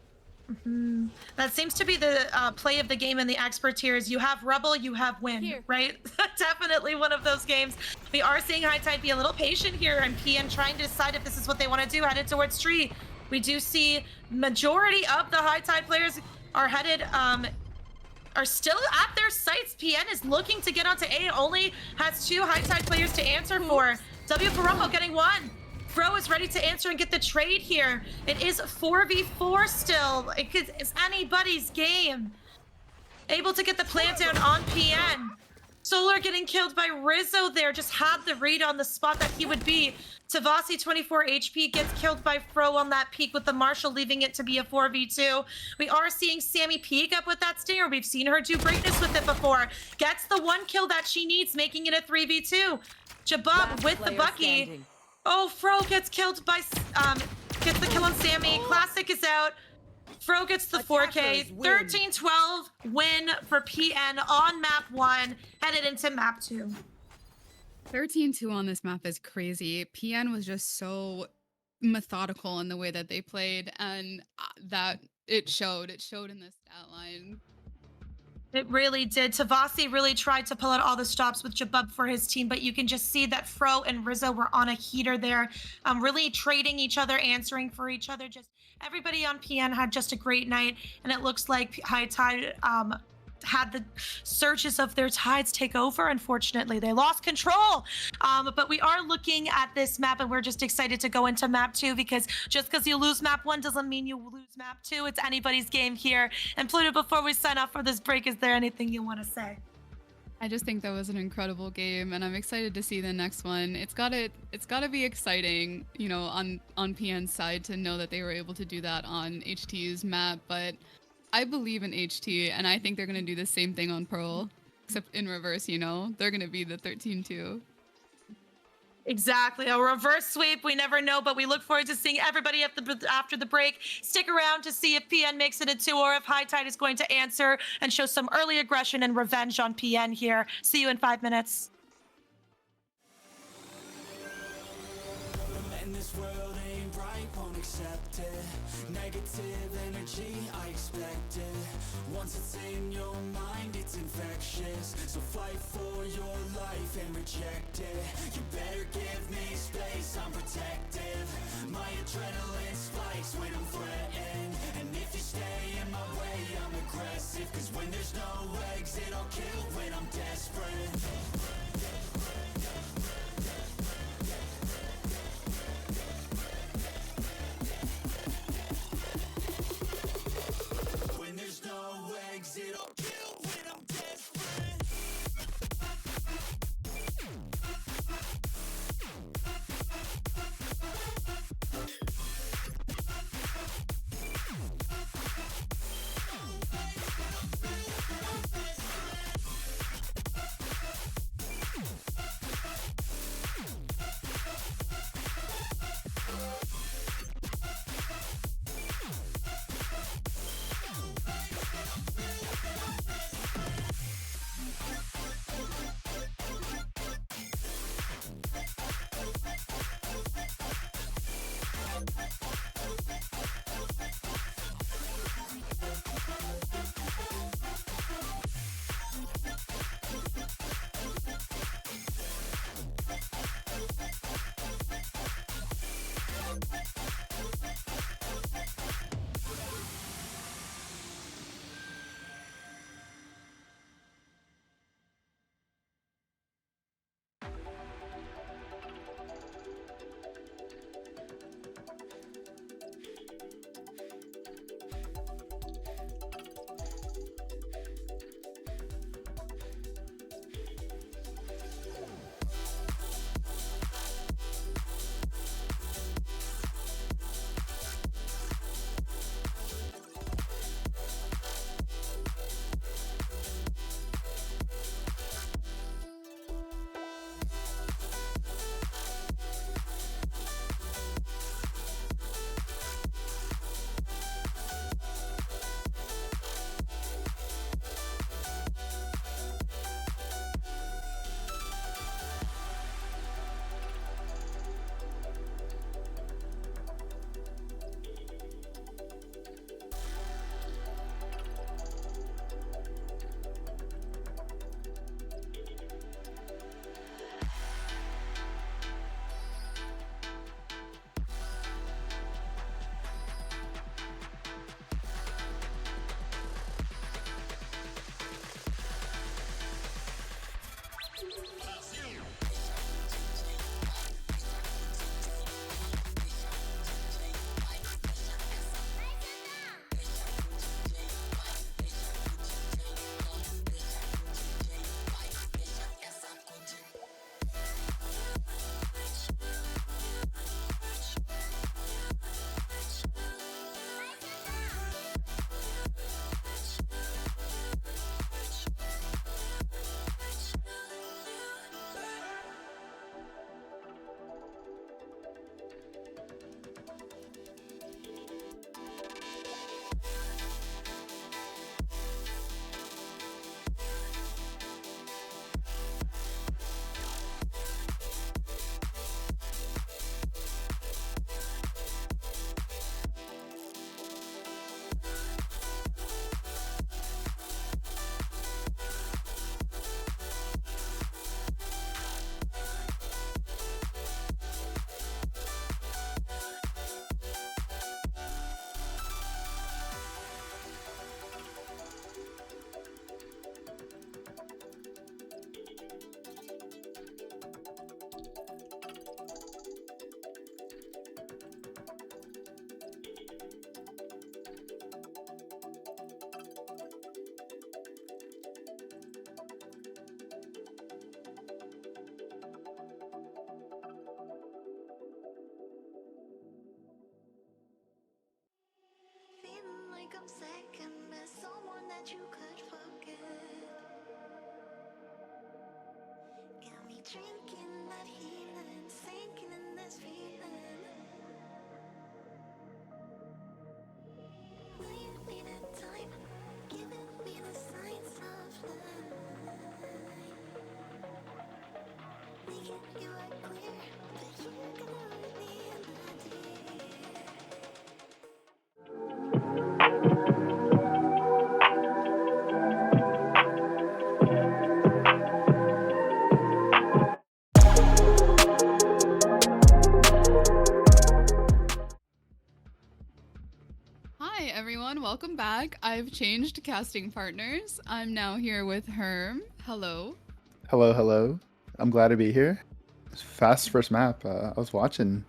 That seems to be the play of the game in the expert tiers. You have Rubble, you have Win, Here. right? Definitely one of those games. We are seeing High Tide be a little patient here, and PN trying to decide if this is what they want to do, headed towards Tree. We do see majority of the High Tide players are headed, are still at their sites. PN is looking to get onto A, only has 2 High Tide players to answer for. W for Rumble getting 1. Fro is ready to answer and get the trade here. It is 4v4 still. It's anybody's game. Able to get the plant down on PN. Solar getting killed by Rizzo there. Just had the read on the spot that he would be. Tavasi 24 HP gets killed by Fro on that peak with the Marshall, leaving it to be a 4v2. We are seeing Sammy peek up with that Stinger. We've seen her do greatness with it before. Gets the 1 kill that she needs, making it a 3v2. Jabub with the Bucky. Standing. Oh, Fro gets killed by, gets the kill on Sammy. Classic is out. Fro gets the 4K. 13-12 win for PN on map 1, headed into map 2. 13-2 on this map is crazy. PN was just so methodical in the way that they played, and that it showed. It showed in the stat line. It really did. Tavasi really tried to pull out all the stops with Jabub for his team, but you can just see that Fro and Rizzo were on a heater there, really trading each other, answering for each other. Just everybody on PN had just a great night, and it looks like High Tide had the surges of their tides take over. Unfortunately, they lost control. But we are looking at this map, and we're just excited to go into map 2, because just because you lose map 1 doesn't mean you lose map 2. It's anybody's game here. And Pluto, before we sign off for this break, is there anything you want to say? I just think that was an incredible game, and I'm excited to see the next one. It's gotta be exciting, you know, on PN's side to know that they were able to do that on HT's map. But I believe in HT, and I think they're gonna do the same thing on Pearl, except in reverse. You know, they're gonna be the 13-2. Exactly. A reverse sweep. We never know, but we look forward to seeing everybody after the break. Stick around to see if PN makes it a 2 or if High Tide is going to answer and show some early aggression and revenge on PN here. See you in 5 minutes. And this world ain't right, won't accept it. Negative energy, I expect it. Once it's in your mind, it's infectious. So fight for your life and reject it. You better give me space, I'm protective. My adrenaline spikes when I'm threatened. And if you stay in my way, I'm aggressive. Cause when there's no exit, I'll kill when I'm desperate. When there's no exit, I'll kill when I'm desperate. drinking that healing, sinking in this feeling. Will you need a time, giving me the signs of life. Making you clear that you're gonna leave me in the deep. Hi everyone, welcome back. I've changed casting partners. I'm now here with Herm. Hello. Hello, hello. I'm glad to be here. Fast first map. I was watching.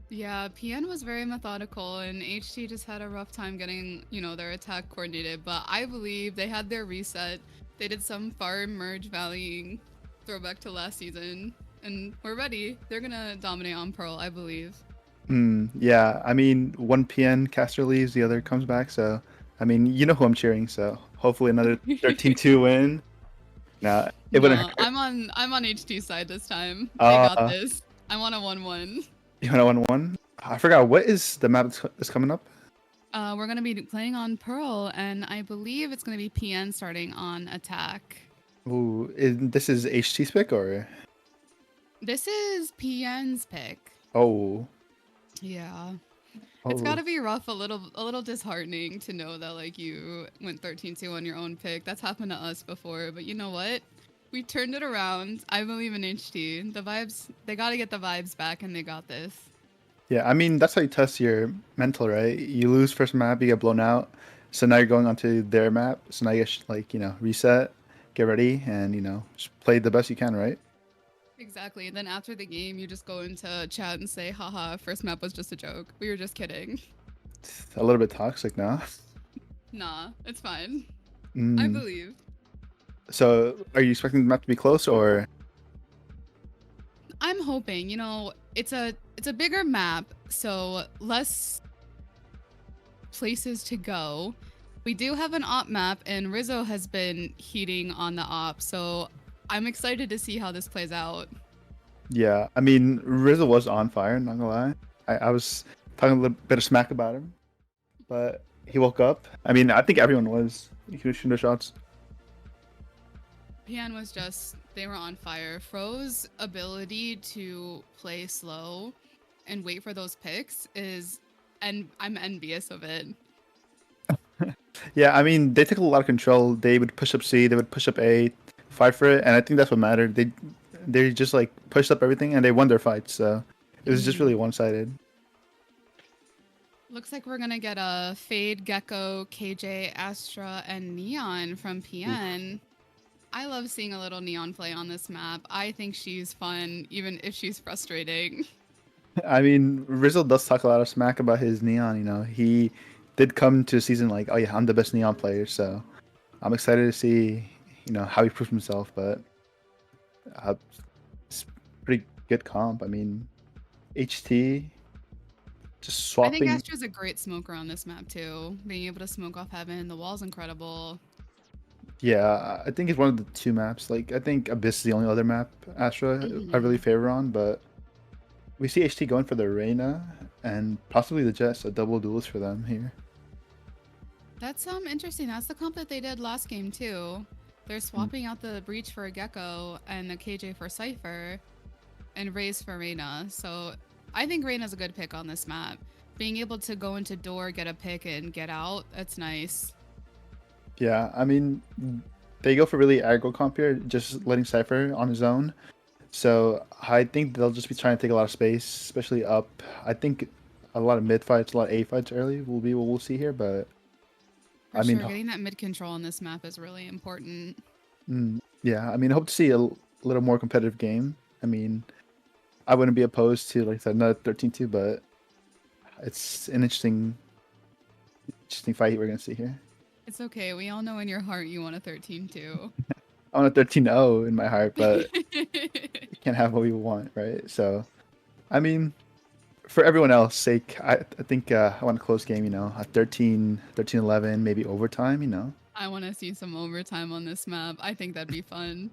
Yeah, PN was very methodical and HT just had a rough time getting, their attack coordinated, but I believe they had their reset. They did some farm merge valleying throwback to last season, and we're ready. They're gonna dominate on Pearl, I believe. Yeah, I mean, one PN caster leaves, the other comes back, so I mean, you know who I'm cheering, so hopefully another 13-2 win. Nah, it wouldn't No, hurt. I'm on HT side this time. They got Uh, this. I want a 1-1. you want to 1-1? I forgot, what is the map that's coming up? We're gonna be playing on Pearl, and I believe it's gonna be PN starting on attack. Ooh, this is HT's pick, or? This is PN's pick. Oh. Yeah. It's Oh. gotta be rough, a little disheartening to know that like you went 13-2 on your own pick. That's happened to us before, but you know what? We turned it around. I believe in HT. The vibes, they gotta get the vibes back, and they got this. Yeah, I mean, that's how you test your mental, right? You lose first map, you get blown out. So now you're going onto their map. So now you like, reset, get ready, and, just play the best you can, right? Exactly. And then after the game, you just go into chat and say, haha, first map was just a joke. We were just kidding. It's a little bit toxic now. Nah, it's fine. I Mm. believe. So are you expecting the map to be close, or? I'm hoping, it's a bigger map, so less places to go. We do have an op map, and Rizzo has been heating on the op, so I'm excited to see how this plays out. Yeah, I mean, Rizzo was on fire, not gonna lie. I was talking a little bit of smack about him, but he woke up. I mean, I think everyone was. He was shooting the shots. PN was just, they were on fire. Fro's ability to play slow and wait for those picks is, and I'm envious of it. Yeah, I mean, they took a lot of control. They would push up C, they would push up A, fight for it, and I think that's what mattered. They just like pushed up everything and they won their fights. So it was just really one-sided. Looks like we're gonna get a Fade, Gecko, KJ, Astra, and Neon from PN. I love seeing a little Neon play on this map. I think she's fun, even if she's frustrating. I mean, Rizzo does talk a lot of smack about his Neon. He did come to a season like, oh yeah, I'm the best Neon player. So I'm excited to see, how he proves himself. But it's pretty good comp. I mean, HT just I think swapping. Astra's a great smoker on this map too. Being able to smoke off heaven, the wall's incredible. Yeah, I think it's one of the two maps. Like, I think Abyss is the only other map Astra I really favor on, but we see HT going for the Reyna and possibly the Jett, so double duelist for them here. That's interesting. That's the comp that they did last game too. They're swapping out the Breach for a Gecko and the KJ for Cypher and Raze for Reyna. So I think Reyna's a good pick on this map. Being able to go into door, get a pick, and get out, that's nice. Yeah, I mean, they go for really aggro comp here, just letting Cypher on his own. So I think they'll just be trying to take a lot of space, especially up. I think a lot of mid fights, a lot of A fights early will be what we'll see here, but For I mean, sure, getting that mid control on this map is really important. yeah, I mean, I hope to see a little more competitive game. I mean, I wouldn't be opposed to, like I said, another 13-2, but it's an interesting fight we're gonna see here. It's okay. We all know in your heart you want a 13-2. I want a 13-0 in my heart, but we can't have what we want, right? So, I mean, for everyone else's sake, I think I want a close game, a 13-11, maybe overtime, I want to see some overtime on this map. I think that'd be fun.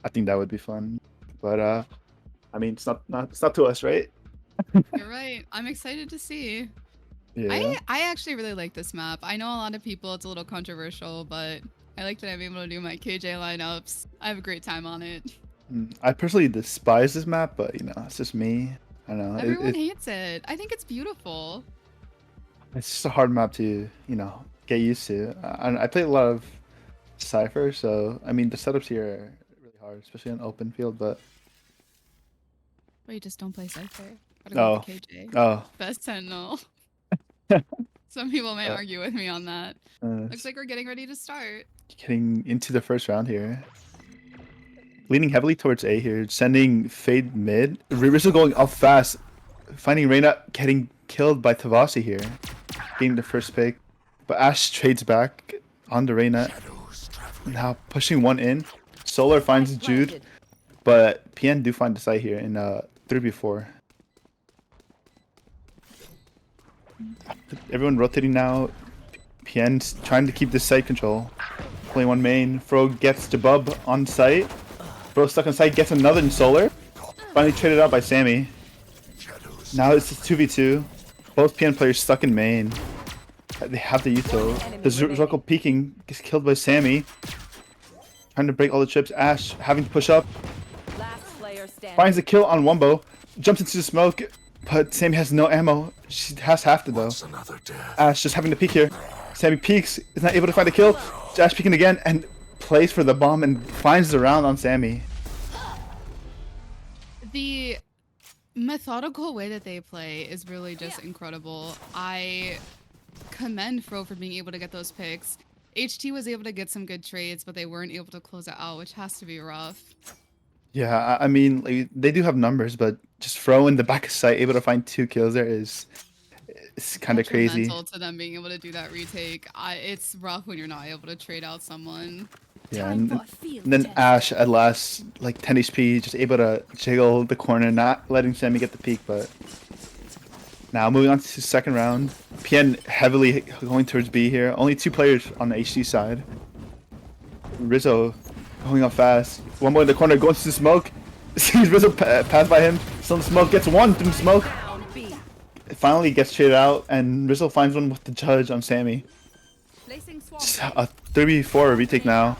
I think that would be fun. But I mean, it's not to us, right? You're right. I'm excited to see. Yeah. I actually really like this map. I know a lot of people, it's a little controversial, but I like that I'm able to do my KJ lineups. I have a great time on it. I personally despise this map, but you know, it's just me. I know Everyone hates it. I think it's beautiful. it's just a hard map to get used to. I play a lot of Cypher, so I mean the setups here are really hard, especially on open field. But Wait, just don't play Cypher. Gotta go with KJ. oh, Best Sentinel. Some people may argue with me on that. Looks like we're getting ready to start. getting into the first round here. Leaning heavily towards A here, sending Fade mid. Rizzo going up fast, finding Reyna getting killed by Tavasi here, getting the first pick. But Ash trades back on the Reyna. Now pushing one in. Solar finds Jude, but PN do find the site here in 3v4. Everyone rotating now. PN's trying to keep this site control. Playing one main. Fro gets Jabub on site. Fro stuck on site, gets another in Solar. Finally traded out by Sammy. Now it's a 2v2. Both PN players stuck in main. They have the util. The Zirkle peeking gets killed by Sammy. Trying to break all the chips. Ash having to push up. Last player standing. Finds a kill on Wumbo. Jumps into the smoke. But Sammy has no ammo. She has half to though. Ash just having to peek here. Sammy peeks. Is not able to find a kill. Ash peeking again and plays for the bomb and finds the round on Sammy. The methodical way that they play is really just incredible. I commend Fro for being able to get those picks. HT was able to get some good trades, but they weren't able to close it out, which has to be rough. Yeah, I mean, like, they do have numbers, but just Fro in the back of sight, able to find 2 kills there it's kind of crazy. Detrimental to them being able to do that retake. It's rough when you're not able to trade out someone. Yeah, and then Ash at last, like 10 HP, just able to jiggle the corner, not letting Sammy get the peek, but now moving on to the second round. PN heavily going towards B here. Only 2 players on the HC side. Rizzo going up fast. One more in the corner, going to the smoke. Sees Rizzo pass by him. Still in the smoke, gets one through the smoke. It finally gets traded out, and Rizzo finds one with the judge on Sammy. Just a 3v4 retake now.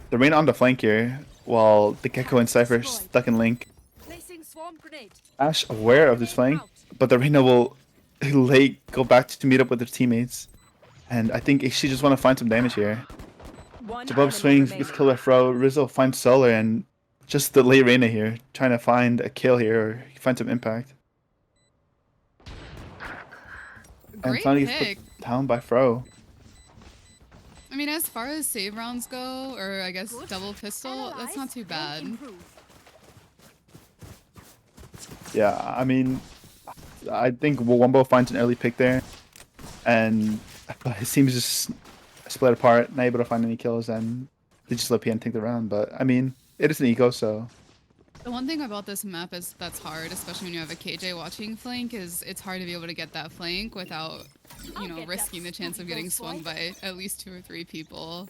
The Reyna on the flank here, while the Gecko and Cypher stuck in Link. Ash aware of this flank, but the Reyna will late go back to meet up with their teammates. And I think she just want to find some damage here. Jabub swings, gets killed by Fro. Rizzo finds Solar, and just the late Reyna here, trying to find a kill here, or find some impact. And finally gets put down by Fro. I mean, as far as save rounds go, or I guess double pistol, that's not too bad. Yeah, I mean, I think Wumbo finds an early pick there, and his team's just split apart, not able to find any kills, and they just let PN take the round. But I mean, it is an eco, so. The one thing about this map is that's hard, especially when you have a KJ watching flank, is it's hard to be able to get that flank without, you know, risking the chance of getting swung by at least 2 or 3 people.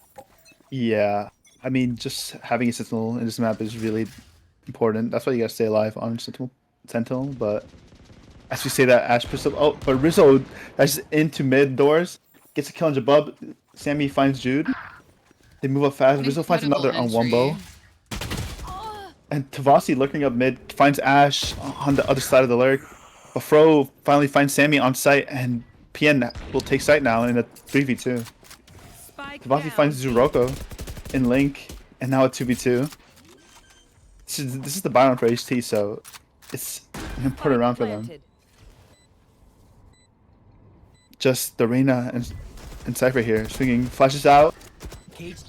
Yeah, I mean, just having a Sentinel in this map is really important. That's why you gotta stay alive on Sentinel. But as we say that, Ash puts up. Oh, but Rizzo that's into mid doors, gets a kill on Jabub. Sammy finds Jude. They move up fast. Rizzo finds another on Wumbo. And Tavasi lurking up mid finds Ash on the other side of the lurk. But Fro finally finds Sammy on site, and PN will take site now in a 3v2. Tavasi finds Zuroko in Link, and now a 2v2. This is the buy-down for HT, so it's an important round for them. Just the Reyna and Cypher here, swinging, flashes out. Gets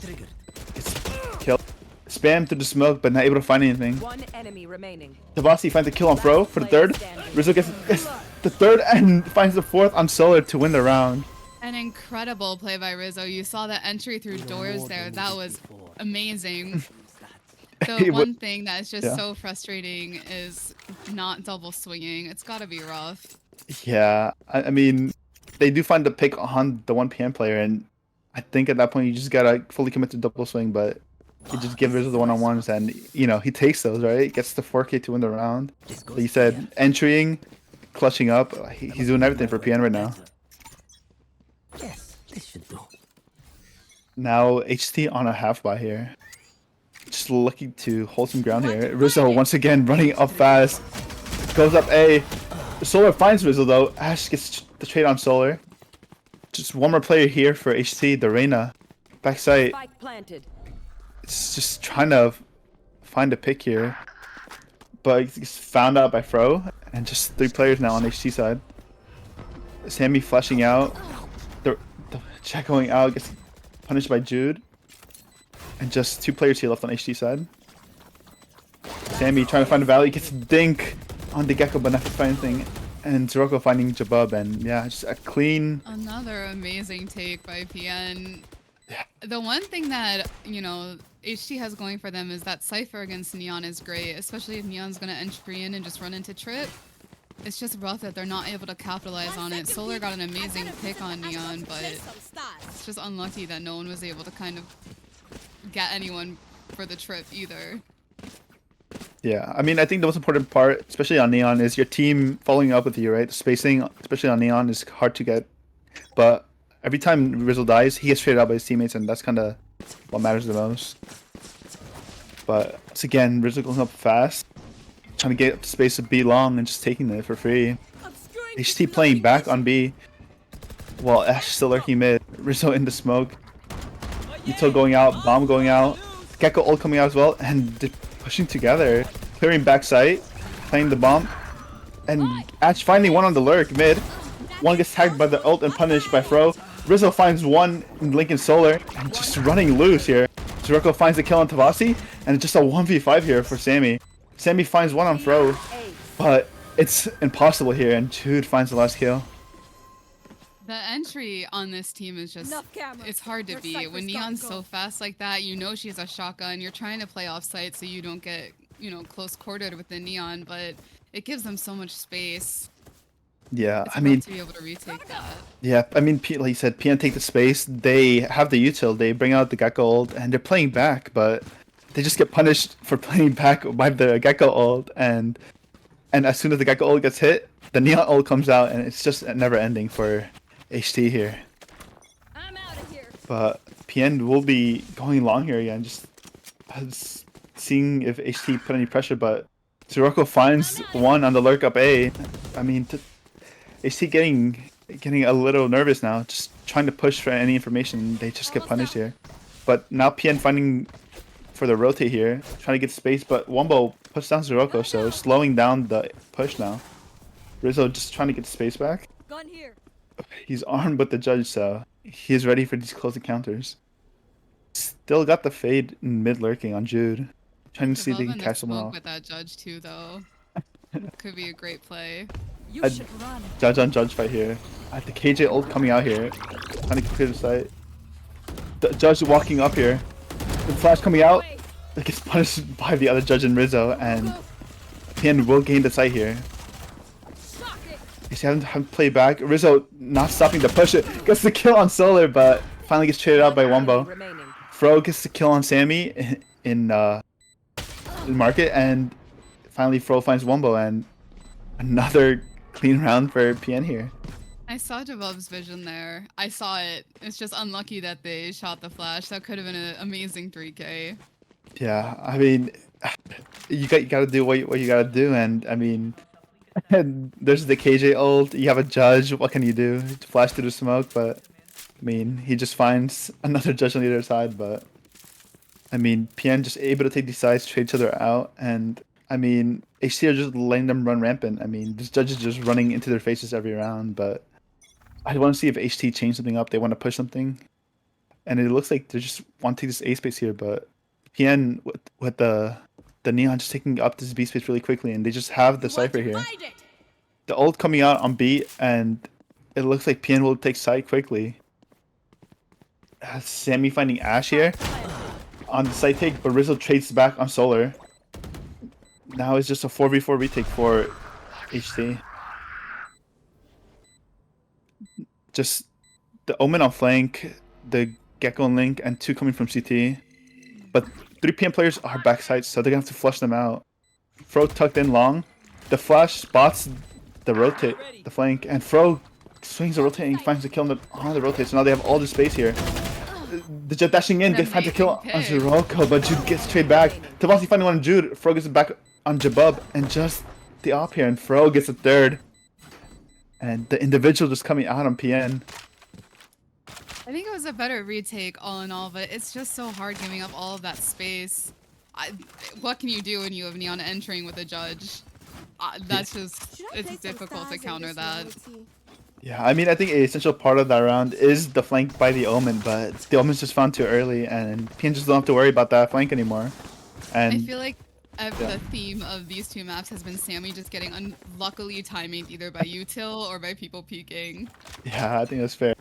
killed. Spam through the smoke, but not able to find anything. One enemy remaining. Tavasi finds a kill on Fro for the third. Rizzo gets the third and finds the fourth on Solar to win the round. An incredible play by Rizzo. You saw the entry through doors there. That was amazing. The one thing that is just so frustrating is not double swinging. It's got to be rough. Yeah, I mean, they do find the pick on the 1 PM player, and I think at that point you just gotta fully commit to double swing, but He just gives Rizzo the one-on-ones, and you know he takes those, right? Gets the 4K to win the round. But he said entering, clutching up. He's doing everything for PN right now. Yes, this should do. Now HT on a half buy here. Just looking to hold some ground here. Rizzo once again running up fast. Goes up A. Solar finds Rizzo though. Ash gets the trade on Solar. Just one more player here for HT, the Reyna. Backside. Spike planted. It's just trying to find a pick here. But he's found out by Fro. And just 3 players now on HT side. Sammy flashing out. The check going out gets punished by Jude. And just 2 players here left on HT side. Sammy trying to find a Valley, gets Dink on the Gecko, but not to find anything. And Zeroko finding Jabub, and yeah, just a clean. Another amazing take by PN. Yeah. The one thing that, you know, HT has going for them is that Cypher against Neon is great, especially if Neon's going to entry in and just run into Trip. It's just rough that they're not able to capitalize on it. Solar got an amazing pick on Neon, but it's just unlucky that no one was able to kind of get anyone for the trip either. Yeah, I mean, I think the most important part, especially on Neon, is your team following up with you, right? The spacing, especially on Neon, is hard to get. But every time Rizzo dies, he gets traded out by his teammates, and that's kind of what matters the most. But once again, Rizzo goes up fast, trying to get up to space to B long and just taking it for free. HT playing back on B, while Ash still lurking mid. Rizzo in the smoke. Yuto going out, Bomb going out, Gecko ult coming out as well, and pushing together, clearing backside, playing the bomb, and Ash finding one on the lurk mid. One gets tagged by the ult and punished by Fro. Rizzo finds one in Lincoln Solar and just running loose here. Zeroko finds the kill on Tavasi, and it's just a 1v5 here for Sammy. Sammy finds one on Fro, but it's impossible here, and Jude finds the last kill. The entry on this team is just, it's hard to beat. When Neon's so fast like that, you know she's a shotgun. You're trying to play off site so you don't get, you know, close quartered with the Neon, but it gives them so much space. Yeah, It's I mean, rough to be able to retake that. yeah, I mean, like you said, PN take the space. They have the util. They bring out the Gecko ult, and they're playing back, but they just get punished for playing back by the Gecko ult, and as soon as the Gecko ult gets hit, the Neon ult comes out, and it's just never ending for HT here. I'm out of here. But PN will be going long here again, just seeing if HT put any pressure, but Zeroko finds one on the lurk up A. I mean, HT getting a little nervous now, just trying to push for any information. They just get punished here. But now PN finding for the rotate here, trying to get space, but Wombo puts down Zeroko, so slowing down the push now. Rizzo just trying to get space back. Gun here. He's armed with the judge, so he is ready for these close encounters. Still got the fade in mid lurking on Jude. Trying to see if they can catch someone off. With that judge too, though. Could be a great play. A judge on judge fight here. The KJ ult coming out here. Trying to clear the site. The judge walking up here. The flash coming out. It gets punished by the other judge and Rizzo, and PN will gain the site here. He's having to play back. Rizzo not stopping to push it. Gets the kill on Solar, but finally gets traded out by Wombo. Fro gets the kill on Sammy in market, and finally Fro finds Wombo, and another clean round for PN here. I saw Jabub's vision there. I saw it. It's just unlucky that they shot the flash. That could have been an amazing 3K. Yeah, I mean, you got to do what you got to do, and I mean, and there's the KJ ult. You have a judge. What can you do? Flash through the smoke, but I mean, he just finds another judge on the other side. But I mean, PN just able to take these sides, trade each other out, and I mean, HC are just letting them run rampant. I mean, this judge is just running into their faces every round. But I want to see if HT change something up. They want to push something, and it looks like they just want to take this A space here. But PN with the Neon just taking up this B space really quickly, and they just have the Cypher here. The ult coming out on B, and it looks like PN will take side quickly. Sammy finding Ash here on the side take, but Rizzo trades back on Solar. Now it's just a 4v4 retake for HT. Just the Omen on flank, the Gecko on Link, and 2 coming from CT. But 3 PM players are backside, so they're gonna have to flush them out. Fro tucked in long. The flash spots the rotate, the flank, and Fro swings the rotate and he finds the kill on the rotate. So now they have all the space here. The Jet dashing in, they find the kill on Ziroko, but Jude gets straight back. Tavasi finding one on Jude. Fro gets it back on Jabub, and just the op here, and Fro gets a third. And the individual just coming out on PN. I think it was a better retake all in all, but it's just so hard giving up all of that space. What can you do when you have Neon entering with a judge? That's just, it's difficult to counter that. Yeah, I mean, I think an essential part of that round is the flank by the Omen, but the Omen's just found too early, and PN just don't have to worry about that flank anymore. And I feel like the theme of these two maps has been Sammy just getting unluckily timing either by util or by people peeking. yeah, I think that's fair.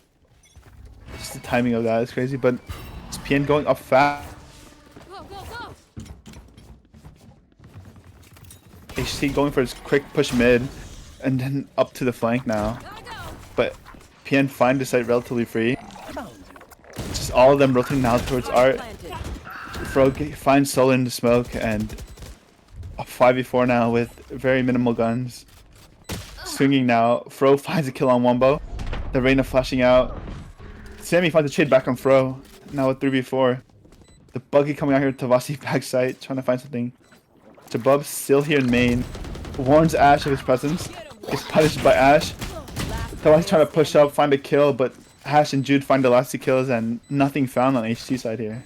Just the timing of that is crazy, but it's PN going up fast. Go, go, go! HC going for his quick push mid, and then up to the flank now. Gotta go! But PN find the site relatively free. Just all of them rotating now towards Art. Fro finds Solar in the smoke, and a 5v4 now with very minimal guns. Swinging now. Fro finds a kill on Wombo. The Reyna flashing out. Sammy finds a trade back on Fro. Now a 3v4. The Buggy coming out here with Tavasi backside, trying to find something. Jabub still here in main. Warns Ash of his presence. Gets punished by Ash. Tavasi trying to push up, find a kill, but Ash and Jude find the last 2 kills, and nothing found on HC side here.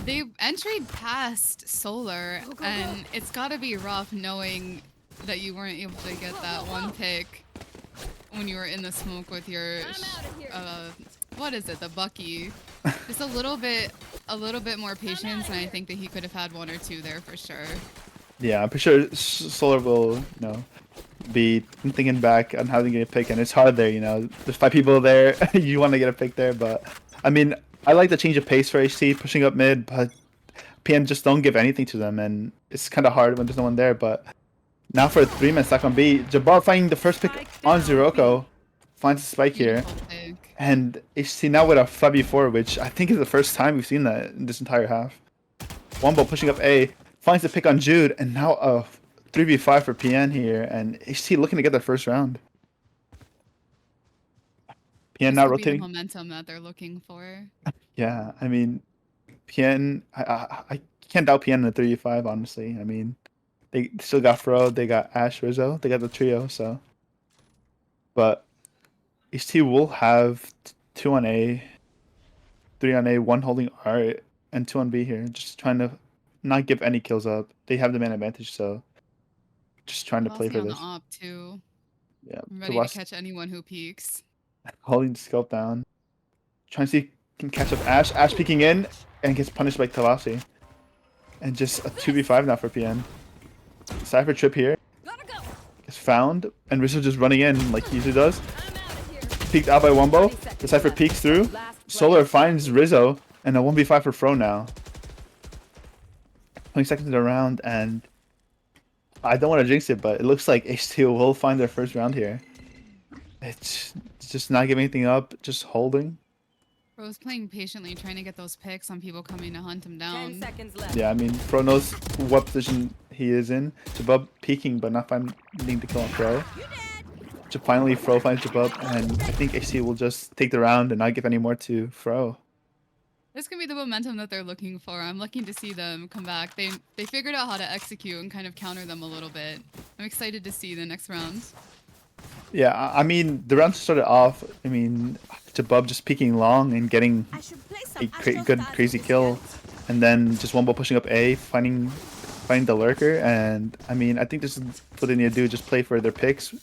They entered past Solar, and it's gotta be rough knowing that you weren't able to get that one pick when you were in the smoke with your, what is it, the Bucky. Just a little bit more patience, and I think that he could have had 1 or 2 there for sure. Yeah, I'm pretty sure Solar will, you know, be thinking back on how to get a pick, and it's hard there, you know. There's 5 people there, you want to get a pick there, but I mean, I like the change of pace for HC, pushing up mid, but PM just don't give anything to them, and it's kind of hard when there's no one there, but now for a 3-man stack on B, Jabbar finding the first pick on Ziroko, finds a spike here, and HC now with a 5v4, which I think is the first time we've seen that in this entire half. Wombo pushing up A, finds the pick on Jude, and now a 3v5 for PN here, and HC looking to get their first round. PN now rotating. The momentum that they're looking for. Yeah, I mean, PN, I can't doubt PN in the 3v5, honestly. I mean, they still got Fro, they got Ash, Rizzo, they got the trio, so. But HT will have 2 on A, 3 on A, 1 holding R, and 2 on B here. Just trying to not give any kills up. They have the man advantage, so just trying to play for this. On the op too. Yeah, I'm ready to catch anyone who peeks. Holding the scope down. Trying to see if he can catch up Ash. Ash peeking in and gets punished by Tavasi. And just a 2v5 now for PN. Cypher trip here. Is found. And Rizzo just running in like he usually does. Peeked out by Wombo. The Cypher peeks through. Solar finds Rizzo. And a 1v5 for Fro now. 20 seconds in the round, and I don't want to jinx it, but it looks like H2 will find their first round here. It's just not giving anything up, just holding. Bro's playing patiently, trying to get those picks on people coming to hunt him down. 10 seconds left. Yeah, I mean, Fro knows what position he is in. Jabub peeking, but not finding the kill on Fro. Finally, Fro finds Jabub, and I think HC will just take the round and not give any more to Fro. This could be the momentum that they're looking for. I'm looking to see them come back. They figured out how to execute and kind of counter them a little bit. I'm excited to see the next round. Yeah, I mean, the round started off, I mean, Jabub just peeking long and getting a good, crazy kill. And then just Wombo pushing up A, finding the lurker. And, I mean, I think this is what they need to do, just play for their picks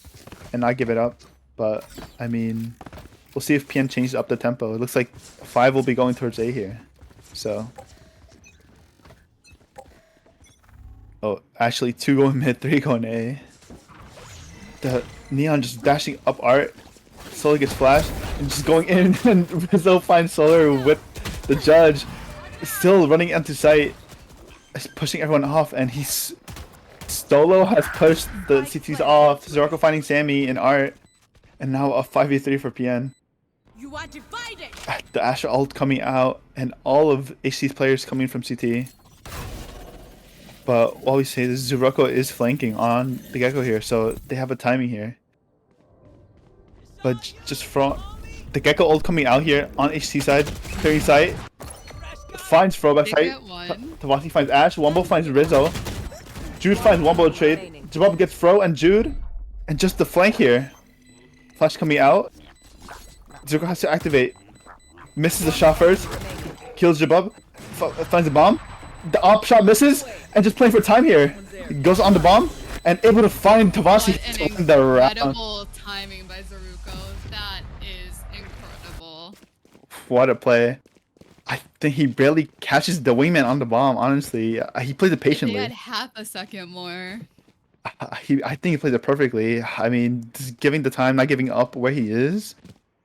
and not give it up. But, I mean, we'll see if PN changes up the tempo. It looks like 5 will be going towards A here. So. Oh, actually 2 going mid, 3 going A. The Neon just dashing up Art. Solar gets flashed and just going in, and Rizzo finds Solar with the judge. Still running into sight. Pushing everyone off, and he's... Stolo has pushed the CTs off. Zorko finding Sammy and Art. And now a 5v3 for PN. You are divided! The Astra ult coming out, and all of HC's players coming from CT. But while we say this, Zuroko is flanking on the Gecko here, so they have a timing here. But just from the Gecko ult coming out here on HC side, clearing sight, finds Fro They backside. get one. Tavasi finds Ash, Wombo finds Rizzo. Jude finds Wombo trade. Jabab gets Fro and Jude. And just the flank here. Flash coming out. Zuroko has to activate. Misses the shot first. Kills Jabab. Finds the bomb. The op shot misses. And just playing for time here. Goes on the bomb. And able to find Tavasi What to an win the round. incredible timing by Zaruko. That is incredible. What a play. I think he barely catches the wingman on the bomb, honestly. He plays it They patiently. had half a second more. I think he plays it perfectly. I mean, just giving the time, not giving up where he is,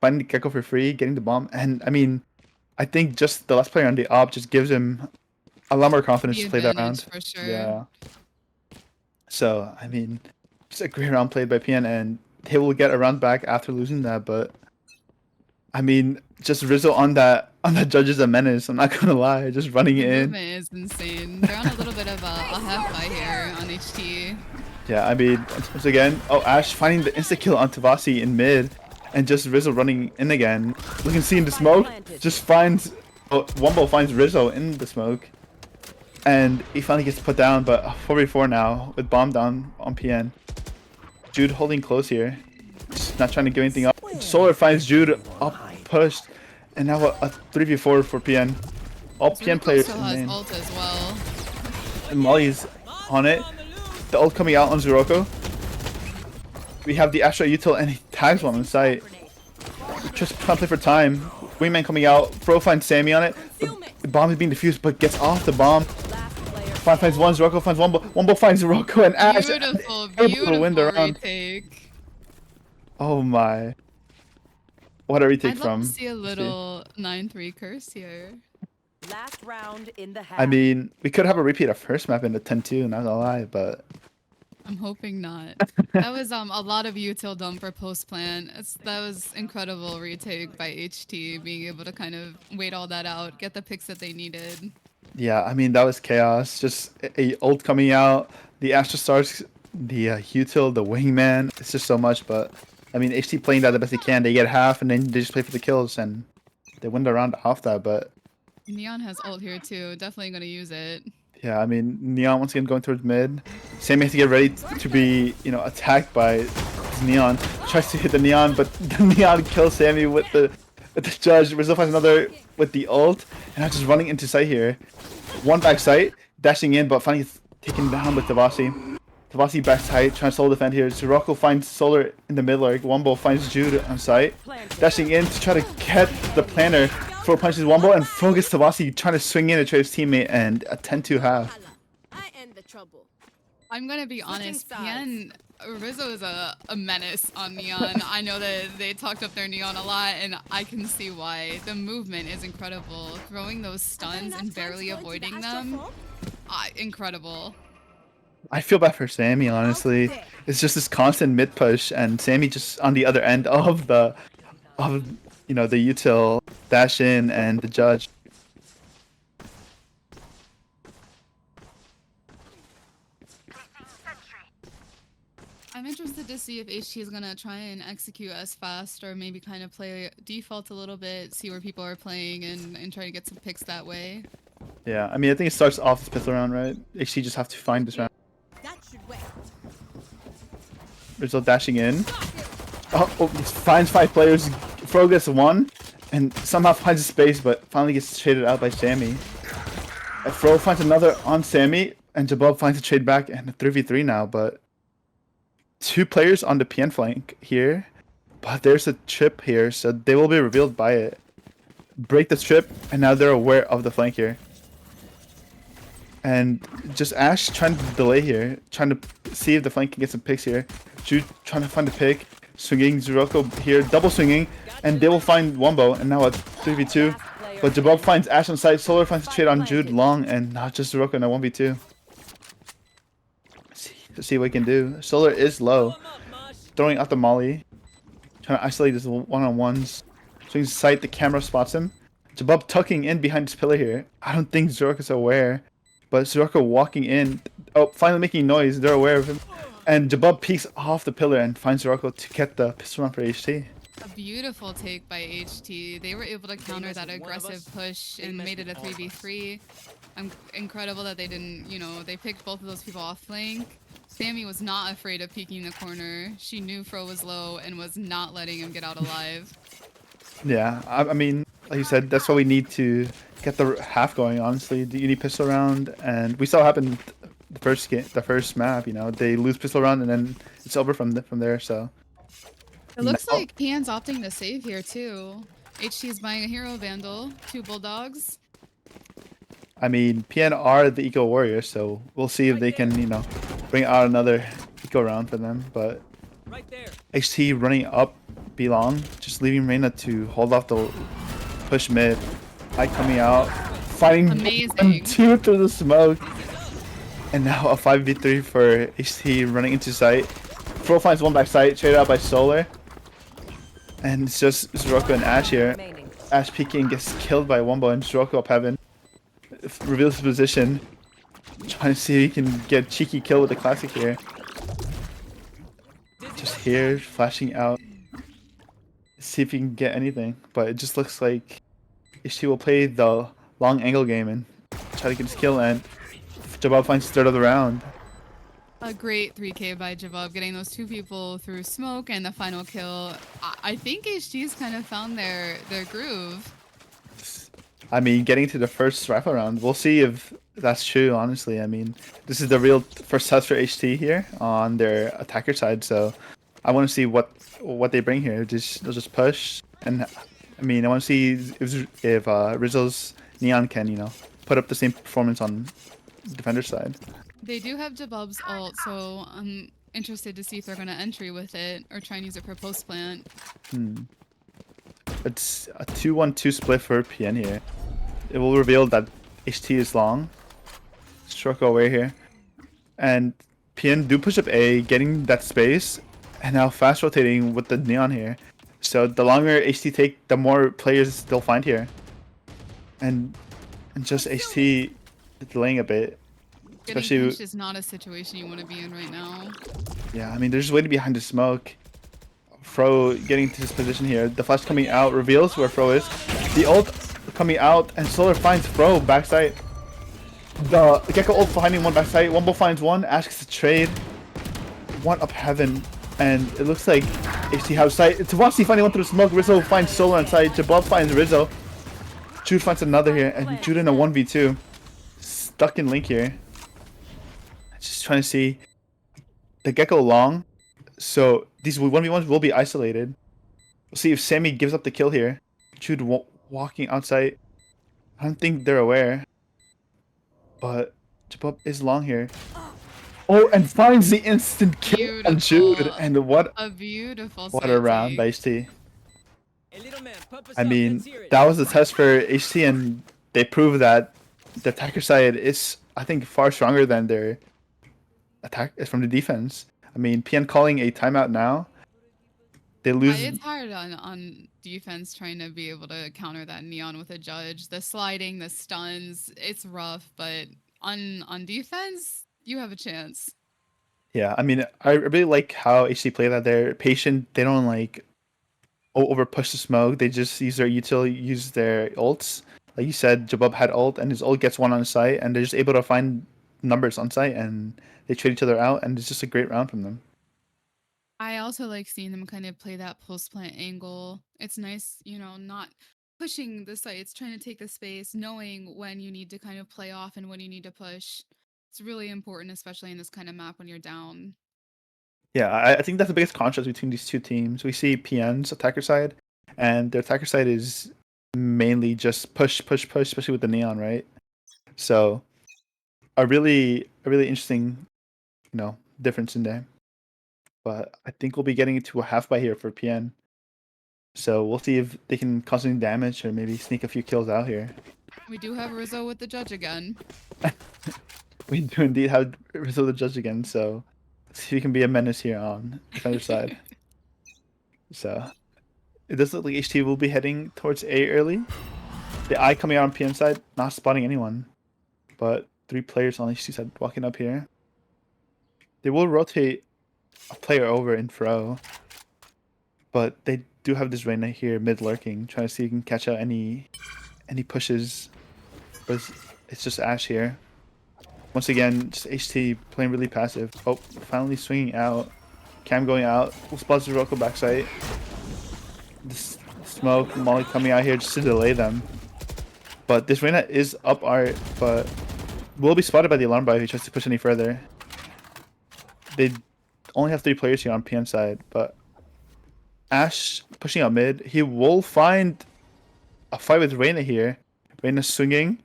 finding the Gecko for free, getting the bomb, and I mean, I think just the last player on the op just gives him a lot more confidence The to play that round. advantage for sure. Yeah. So I mean, just a great round played by PN, and they will get a round back after losing that. But I mean, just Rizzo on that judge is a menace. I'm not gonna lie, just running The in. movement is insane. They're on a little bit of a half-by here on HT. Yeah, I mean, once again, oh, Ash finding the insta kill on Tavasi in mid, and just Rizzo running in again. We can see in the smoke, just finds, Wombo finds Rizzo in the smoke, and he finally gets put down, but 4v4 now, with bomb down on PN. Jude holding close here, just not trying to give anything up. Solar finds Jude up pushed, and now a 3v4 for PN. All PN players still in has lane. ult as well. And Molly's on it. The ult coming out on Zuroko. We have the Astra util and he tags one on site. Just trying to play for time. Wingman coming out. Bro finds Sammy on it. But the bomb is being defused but gets off the bomb. Finds one. Zuroko finds Wombo. Wombo finds Zuroko and Ash. Beautiful, Able beautiful to win the round. retake. Oh my. What a retake I'd love from. to see a little 9-3 curse here. Last round in the half. I mean, we could have a repeat of first map in the 10-2, not gonna lie, but I'm hoping not. That was a lot of util done for post plan. That was incredible retake by HT, being able to kind of wait all that out, get the picks that they needed. yeah, I mean, that was chaos. Just a ult coming out, the Astra Stars, the util, the wingman. It's just so much, but I mean, HT playing that the best they can. They get half, and then they just play for the kills, and they win the round off that, but Neon has ult here too. Definitely gonna use it. yeah, I mean, Neon once again going towards mid. Sammy has to get ready to be, attacked by Neon. Tries to hit the Neon, but the Neon kills Sammy with the judge. Rizzo finds another with the ult, and I'm just running into sight here. One back sight, dashing in, but finally gets taken down with Tavasi. Tavasi back sight, trying to solo defend here. Zuroko finds Solar in the mid lurk. Wombo finds Jude on sight. Dashing in to try to get the planner. Fro punches Wombo and Fro gets Tavasi trying to swing in to trade his teammate and a 10-2 half. I end the trouble. I'm gonna be honest, Rizzo is a menace on Neon. I know that they talked up their Neon a lot, and I can see why. The movement is incredible. Throwing those stuns and barely avoiding them, incredible. I feel bad for Sammy, honestly. It's just this constant mid push, and Sammy just on the other end of the util, dash in, and the judge. I'm interested to see if HT is gonna try and execute as fast, or maybe kind of play default a little bit, see where people are playing, and try to get some picks that way. Yeah, I mean, I think it starts off this pistol round, right? HT just have to find this round. That should wait. Rizzo dashing in. Oh, he finds 5 players. Fro gets 1, and somehow finds a space, but finally gets traded out by Sammy. And Fro finds another on Sammy, and Jabab finds a trade back, and a 3v3 now, but 2 players on the PN flank here. But there's a trip here, so they will be revealed by it. Break the trip, and now they're aware of the flank here. And just Ash trying to delay here, trying to see if the flank can get some picks here. Jude trying to find a pick, swinging Zuroko here, double swinging, and they will find Wombo, and now a 3v2. But Jabab finds Ash on site, Solar finds a trade on Jude long, and not just Zuroko in a 1v2. Let's see what he can do. Solar is low, throwing out the molly, trying to isolate his one-on-ones. swings sight, the camera spots him. Jabub tucking in behind his pillar here. I don't think Zorka's aware, but Zorka walking in. Oh, finally making noise. They're aware of him. And Jabub peeks off the pillar and finds Zorka to get the pistol round for HT. A beautiful take by HT. They were able to counter that aggressive push and made it a 3v3. Incredible that they didn't, they picked both of those people off flank. Sammy was not afraid of peeking the corner. She knew Fro was low and was not letting him get out alive. Yeah, I mean, like you said, that's what we need to get the half going, honestly. You need pistol round, and we saw it happen the first map, they lose pistol round and then it's over from there, so. It looks like PN's opting to save here too. HT is buying a hero vandal, 2 bulldogs. I mean, PN are the eco warriors, so we'll see if they can, bring out another eco round for them, but HT running up B long, just leaving Reyna to hold off the push mid. High coming out, fighting 2 through the smoke. And now a 5v3 for HT running into sight. Fro finds one by sight, traded out by Solar. And it's just Zorko and Ash here. Ash peeking, gets killed by Wombo, and Zorko up heaven. Reveals his position. Trying to see if he can get a cheeky kill with the classic here. Just here, flashing out. See if he can get anything. But it just looks like HT will play the long angle game and try to get his kill, and Jabab finds third of the round. A great 3k by Jabab, getting those 2 people through smoke and the final kill. I think HT's kind of found their groove. I mean, getting to the first rifle round, we'll see if that's true, honestly. I mean, this is the real first test for HT here on their attacker side, so I want to see what they bring here. They'll just push, and I mean, I want to see if Rizzo's Neon can, put up the same performance on defender side. They do have Jabub's ult, so I'm interested to see if they're going to entry with it or try and use it for post plant. It's a 2-1-2 split for PN here. It will reveal that HT is long. Stroke away here. And PN do push up A, getting that space, and now fast rotating with the Neon here. So the longer HT take, the more players they'll find here. And just HT delaying a bit. Getting punched is not a situation you want to be in right now. Yeah, I mean, they're just waiting behind the smoke. Fro getting to his position here. The flash coming out reveals where Fro is. The ult coming out, and Solar finds Fro backside. The Gecko ult finding one backside. Wombo finds one. Ash gets a trade. One up heaven. And it looks like HT has sight. Tawasi finding one through the smoke. Rizzo finds Solar on side. Jabab finds Rizzo. Jude finds another here. And Jude in a 1v2. Stuck in Link here. Just trying to see the Gecko long, so these 1v1s will be isolated. We'll see if Sammy gives up the kill here. Jude walking outside. I don't think they're aware, but Jabub is long here. Oh, and finds the instant kill on Jude, and what a beautiful round by HT. I mean, that was the test for HT, and they proved that the attacker side is, I think, far stronger than their attack is from the defense. I mean, PN calling a timeout now. They lose. It's hard on defense trying to be able to counter that Neon with a judge. The sliding, the stuns, it's rough, but on defense, you have a chance. Yeah, I mean, I really like how HC play that. They're patient. They don't over push the smoke. They just use their use their ults. Like you said, Jabub had ult, and his ult gets one on site, and they're just able to find numbers on site, and they trade each other out, and it's just a great round from them. I also like seeing them kind of play that post plant angle. It's nice, not pushing the sites, trying to take the space, knowing when you need to kind of play off and when you need to push. It's really important, especially in this kind of map when you're down. Yeah, I think that's the biggest contrast between these two teams. We see PN's attacker side, and their attacker side is mainly just push, especially with the Neon, right? So a really interesting, difference in there. But I think we'll be getting into a half by here for PN. So we'll see if they can cause any damage or maybe sneak a few kills out here. We do have Rizzo with the judge again. We do indeed have Rizzo the judge again, so let's see if he can be a menace here on the defender side. So it does look like HT will be heading towards A early. The eye coming out on PM side, not spotting anyone. But 3 players on HT side walking up here. They will rotate a player over in Fro. But they do have this Reyna here mid lurking, trying to see if he can catch out any pushes. But it's just Ash here. Once again, just HT playing really passive. Oh, finally swinging out. Cam going out. Spots the Rocco backside. This smoke, Molly coming out here just to delay them. But this Reyna is up art, but will be spotted by the alarm bot if he tries to push any further. They only have 3 players here on PM side, but Ash pushing out mid. He will find a fight with Reyna here. Reyna swinging.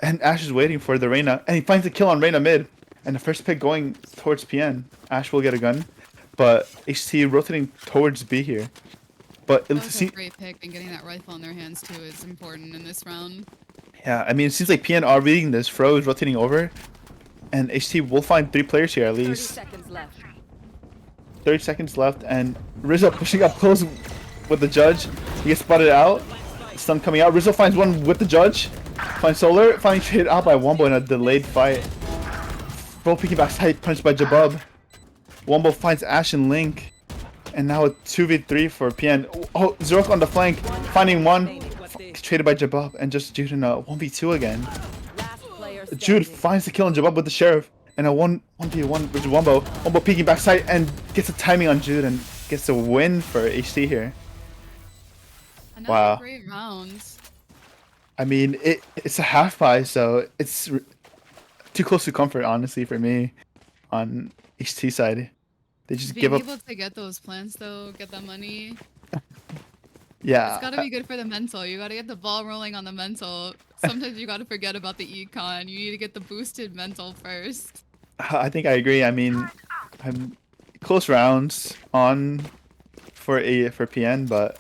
And Ash is waiting for the Reyna. And he finds the kill on Reyna mid. And the first pick going towards PN. Ash will get a gun. But HT rotating towards B here. But That was a great pick, and getting that rifle in their hands too is important in this round. yeah, I mean, it seems like PN are reading this. Fro is rotating over. And HT will find 3 players here at 30 least. seconds left. 30 seconds left, and Rizzo pushing up close with the judge. He gets spotted out. Stun coming out. Rizzo finds one with the judge. Finds Solar. Finally traded out by Wombo in a delayed fight. Bro peeking backside, punched by Jabub. Wombo finds Ash and Link. And now a 2v3 for PN. Oh, Zork on the flank. Finding one. Traded by Jabub. And just Jude in a 1v2 again. Last player standing. Jude finds the kill on Jabub with the Sheriff. And a 1v1 with Wombo. Wombo peeking backside and gets the timing on Jude and gets a win for HT here. Another Wow. great round. I mean, it's a half buy, so it's too close to comfort, honestly, for me on HT side. They just Being give up. able to get those plants though, get that money. Yeah. It's gotta be good for the mental. You gotta get the ball rolling on the mental. Sometimes you gotta forget about the econ. You need to get the boosted mental first. I think I agree. I mean, I'm close rounds on for PN, but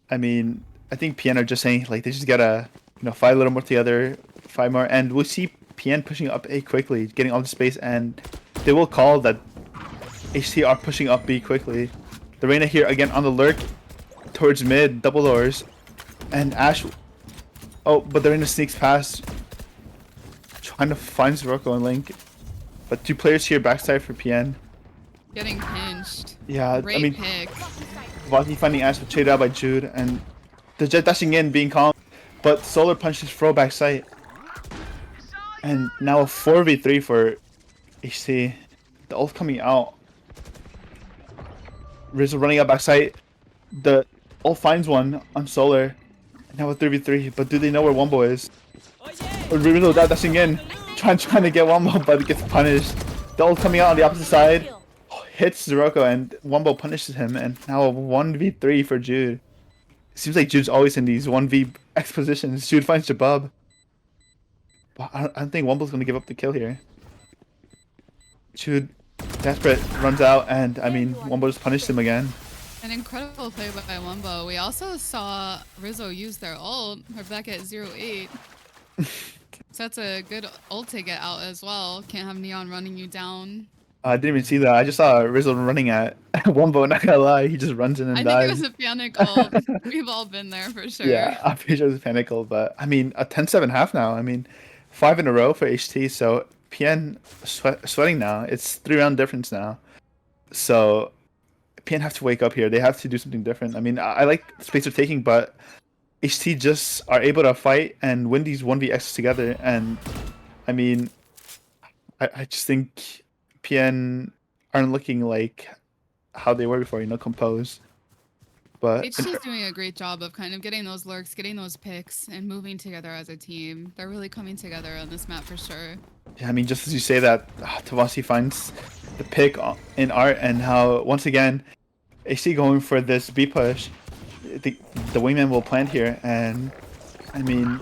I mean, I think PN are just saying like they just gotta fight a little more together, fight more, and we'll see PN pushing up A quickly, getting all the space, and they will call that HT are pushing up B quickly. The Reyna here again on the lurk towards mid, double doors, and Ash. Oh, but the Reyna sneaks past. Trying to find Zoroko and Link. But 2 players here backside for PN. Getting pinched. Yeah, Great I mean, pick. Vaki finding Ash but traded out by Jude. And the Jet dashing in, being calm. But Solar punches Fro backside. And now a 4v3 for HT. The ult coming out. Rizzo running out backside. The ult finds one on Solar. Now a 3v3. But do they know where Wombo is? Rizzo dashing in, trying to get Wombo, but gets punished. The ult coming out on the opposite side, hits Zoroko, and Wombo punishes him, and now a 1v3 for Jude. Seems like Jude's always in these 1v positions. Jude finds Jabub. But I don't think Wombo's going to give up the kill here. Jude, desperate, runs out, and I mean, Wombo just punished him again. An incredible play by Wumbo. We also saw Rizzo use their ult. We're back at 0-8. So that's a good ult to get out as well. Can't have Neon running you down. I didn't even see that. I just saw Rizzo running at Wombo, not gonna lie. He just runs in and I dies. think it was a panic ult. We've all been there for sure. Yeah, I'm pretty sure it was a panic ult, but I mean, a 10-7 half now. I mean, 5 in a row for HT, so PN sweating now. It's 3-round difference now. So PN have to wake up here. They have to do something different. I mean, I like the space they're taking, but HT just are able to fight and win these 1vx's together. And I mean, I just think PN aren't looking like how they were before, composed. But HT's doing a great job of kind of getting those lurks, getting those picks, and moving together as a team. They're really coming together on this map for sure. yeah, I mean, just as you say that, Tavasi finds the pick in art, and how once again HT going for this B push. The wingman will plant here, and I mean,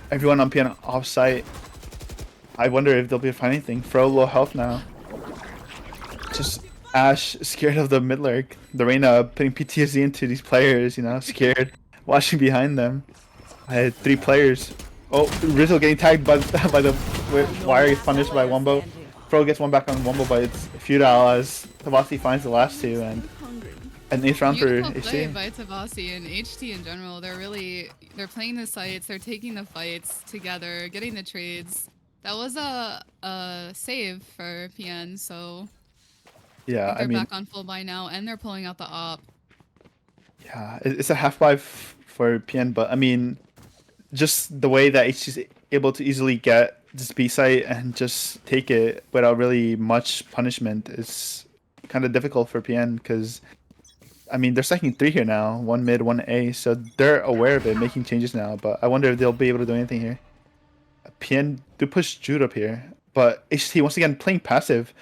everyone on PN off site. I wonder if they'll be able to find anything. Fro low health now. Just Ash scared of the mid lurk. The Reyna putting PTSD into these players, scared, watching behind them. I had 3 players. Oh, Rizzo getting tagged by the wire, gets punished by Wombo. Fro gets one back on Wombo, but it's futile as Tavasi finds the last 2, and an 8th round for Beautiful play HT. by Tabasi and HT in general. They're playing the sites, they're taking the fights together, getting the trades. That was a save for PN, so I Yeah, think I they're mean, back on full buy now, and they're pulling out the op. yeah, it's a half buy for PN, but I mean, just the way that HT is able to easily get this B site and just take it without really much punishment is kind of difficult for PN because I mean they're stacking 3 here now, 1 mid, 1 A, so they're aware of it, making changes now. But I wonder if they'll be able to do anything here. PN do push Jude up here, but HT once again playing passive,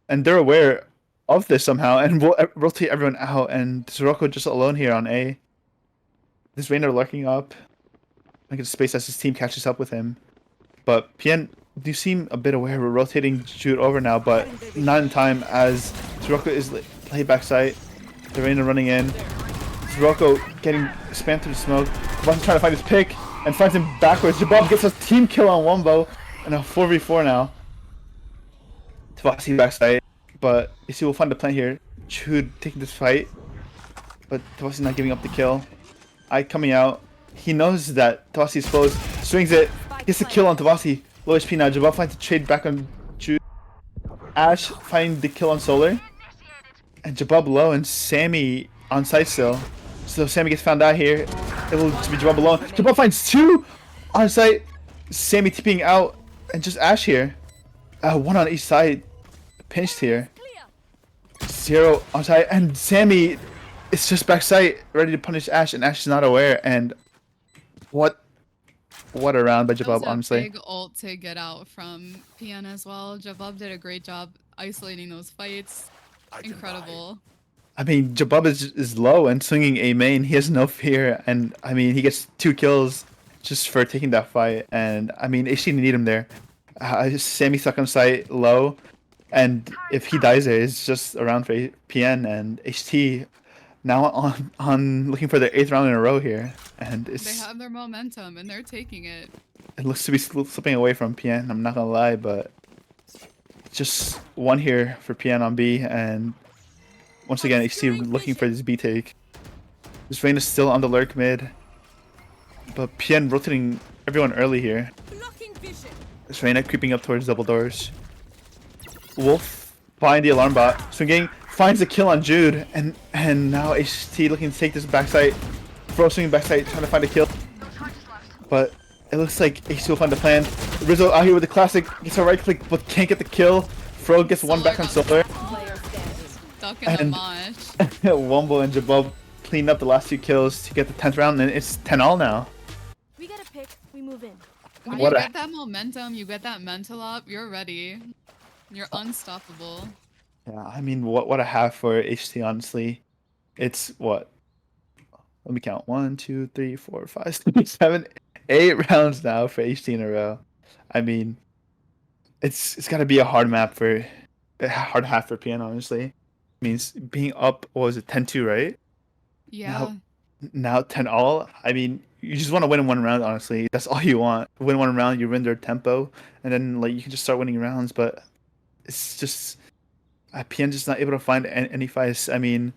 and they're aware of this somehow, and will rotate everyone out. And Sirocco just alone here on A. This Reyna lurking up. I get space as his team catches up with him. But PN do seem a bit aware. We're rotating Jude over now, but not in time as Sirocco is played backside. The Reyna running in. Sirocco getting spammed through the smoke. Tabasi's trying to find his pick and finds him backwards. Jabab gets a team kill on Wombo and a 4v4 now. Tabasi backside, but you see we'll find the plan here. Jude taking this fight, but Tabasi's not giving up the kill. Coming out. He knows that Tabasi is close. Swings it. Gets the kill on Tabasi. Low HP now. Jabab finds the trade back on Jude. Ash finding the kill on Solar. And Jabab low and Sammy on site still. So Sammy gets found out here. It will just be Jabab alone. Jabab finds 2 on site. Sammy tipping out. And just Ash here. 1 on each side. Pinched here. 0 on site. And Sammy is just backside, ready to punish Ash. And Ash is not aware. And what a round by That Jabab, was a honestly. big ult to get out from PN as well. Jabab did a great job isolating those fights. Incredible. I mean, Jabab is low and swinging a main. He has no fear, and I mean, he gets 2 kills just for taking that fight. And I mean, HT need him there. Sammy stuck on site low, and if he dies there, it's just around for PN and HT now on looking for their 8th round in a row here, and They have their momentum and they're taking it. it looks to be slipping away from PN. I'm not gonna lie, but just 1 here for PN on B, and once again, HT looking for this B take. This Rain is still on the lurk mid, but PN rotating everyone early here. Blocking vision. This Reyna creeping up towards double doors. Wolf find the alarm bot, swinging, finds the kill on Jude, and now HT looking to take this backside. Fro swinging backside, trying to find a kill, but it looks like HT will find the plan. Rizzo out here with the classic, gets a right click, but can't get the kill. Fro gets 1 back on Solar. Player standing. Stuck in the And- mosh. Wombo and Jabab clean up the last 2 kills to get the 10th round, and it's 10-all now. We get a pick, we move in. When What you a- get that momentum, you get that mental up, you're ready. You're unstoppable. Yeah, I mean, what a half for HT, honestly. It's what? Let me count. 1, 2, 3, 4, 5, 6, 7, 8 rounds now for HT in a row. I mean, it's got to be a hard half for PN, honestly. Means being up, what was it, 10-2, right? Yeah. Now 10-all. I mean, you just want to win in 1 round, honestly. That's all you want. Win 1 round, you win their tempo, and then like you can just start winning rounds. But it's just PN just not able to find any fights. I mean,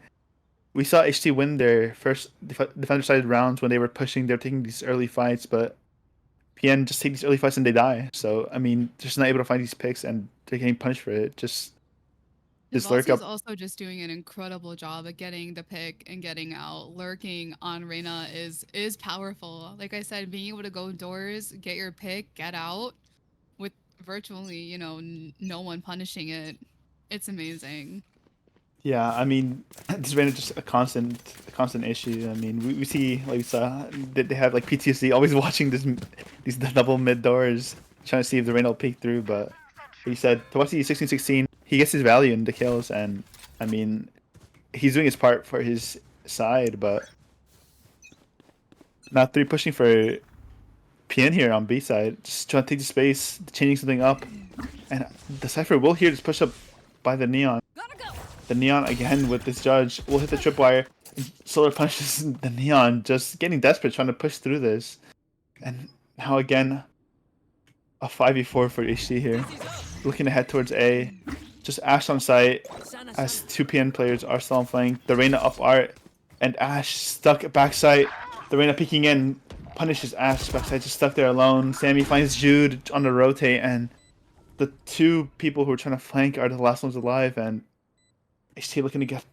we saw HT win their first defender-sided rounds when they were pushing. They're taking these early fights, but PN just take these early fights and they die. So I mean, they're just not able to find these picks, and they're getting punished for it. Just lurk Vasi's up. also just doing an incredible job at getting the pick and getting out. Lurking on Reyna is powerful. Like I said, being able to go doors, get your pick, get out with virtually, no one punishing it. It's amazing. Yeah, I mean, this Reyna just a constant issue. I mean, we see, like we saw, they have like PTSD, always watching these double mid doors, trying to see if the Reyna will peek through. But he said, Tabasi 16-16, he gets his value in the kills, and I mean, he's doing his part for his side, but now 3 pushing for PN here on B side, just trying to take the space, changing something up, and the Cypher will hear this push up by the Neon. The Neon again with this judge will hit the tripwire. Solar punishes the Neon, just getting desperate, trying to push through this. And now again, a 5v4 for HT here. Looking ahead towards A. Just Ash on site as 2 PN players are still on flank. The Reyna up art and Ash stuck at backside. The Reyna peeking in punishes Ash backside, just stuck there alone. Sammy finds Jude on the rotate, and the 2 people who are trying to flank are the last ones alive, and HT looking to get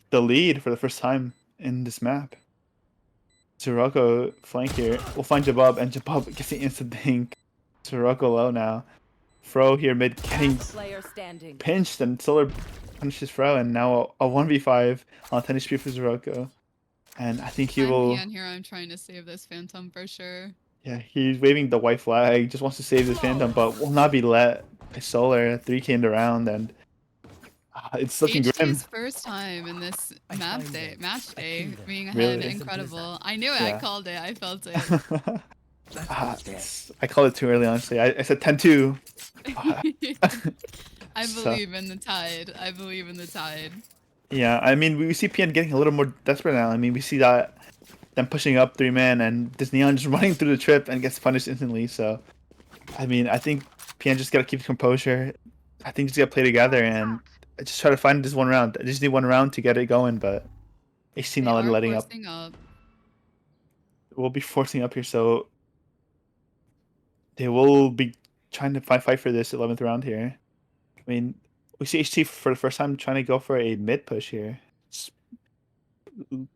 the lead for the first time in this map. Sirocco flank here. We'll find Jabub, and Jabub gets the instant dink. Sirocco low now. Fro here mid getting Player standing. pinched, and Solar punishes Fro, and now a 1v5 on 10 HP for Sirocco. And I think he will... I'm here, I'm trying to save this Phantom for sure. Yeah, he's waving the white flag, just wants to save this Phantom, but will not be let by Solar. 3k in the round, and it's looking grim. HT's first time in this match day being ahead, Really? incredible. I knew it, Yeah. I called it, I felt it. I called it too early, honestly. I said 10-2. I So- believe in the tide. I believe in the tide. Yeah, I mean, we see PN getting a little more desperate now. I mean, we see that them pushing up 3-man, and this Neon just running through the trip and gets punished instantly. So, I mean, I think PN just gotta keep composure. I think just gotta play together and just try to find this one round. I just need one round to get it going, but HT not letting up. We'll be forcing up here, so they will be trying to fight for this 11th round here. I mean, we see HT for the first time trying to go for a mid push here. Just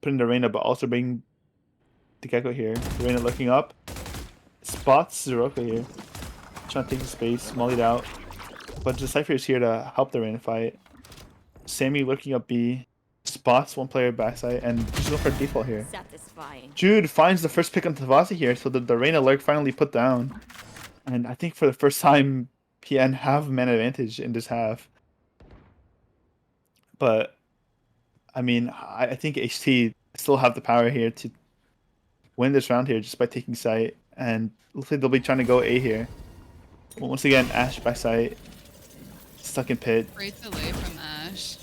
putting the Reyna, but also bring the Gecko here. Reyna looking up. Spots Sirocco here. Trying to take the space, mollied out. But the Cypher is here to help the Reyna fight. Sammy looking up B. Spots one player backside, and just go for default here. Satisfying. Jude finds the first pick on Tavasi here, so the Reyna lurk finally put down. And I think for the first time, PN have man advantage in this half. But, I mean, I think HT still have the power here to win this round here just by taking site. And looks like they'll be trying to go A here. Once again, Ash by site. Stuck in pit. Great delay from Ash.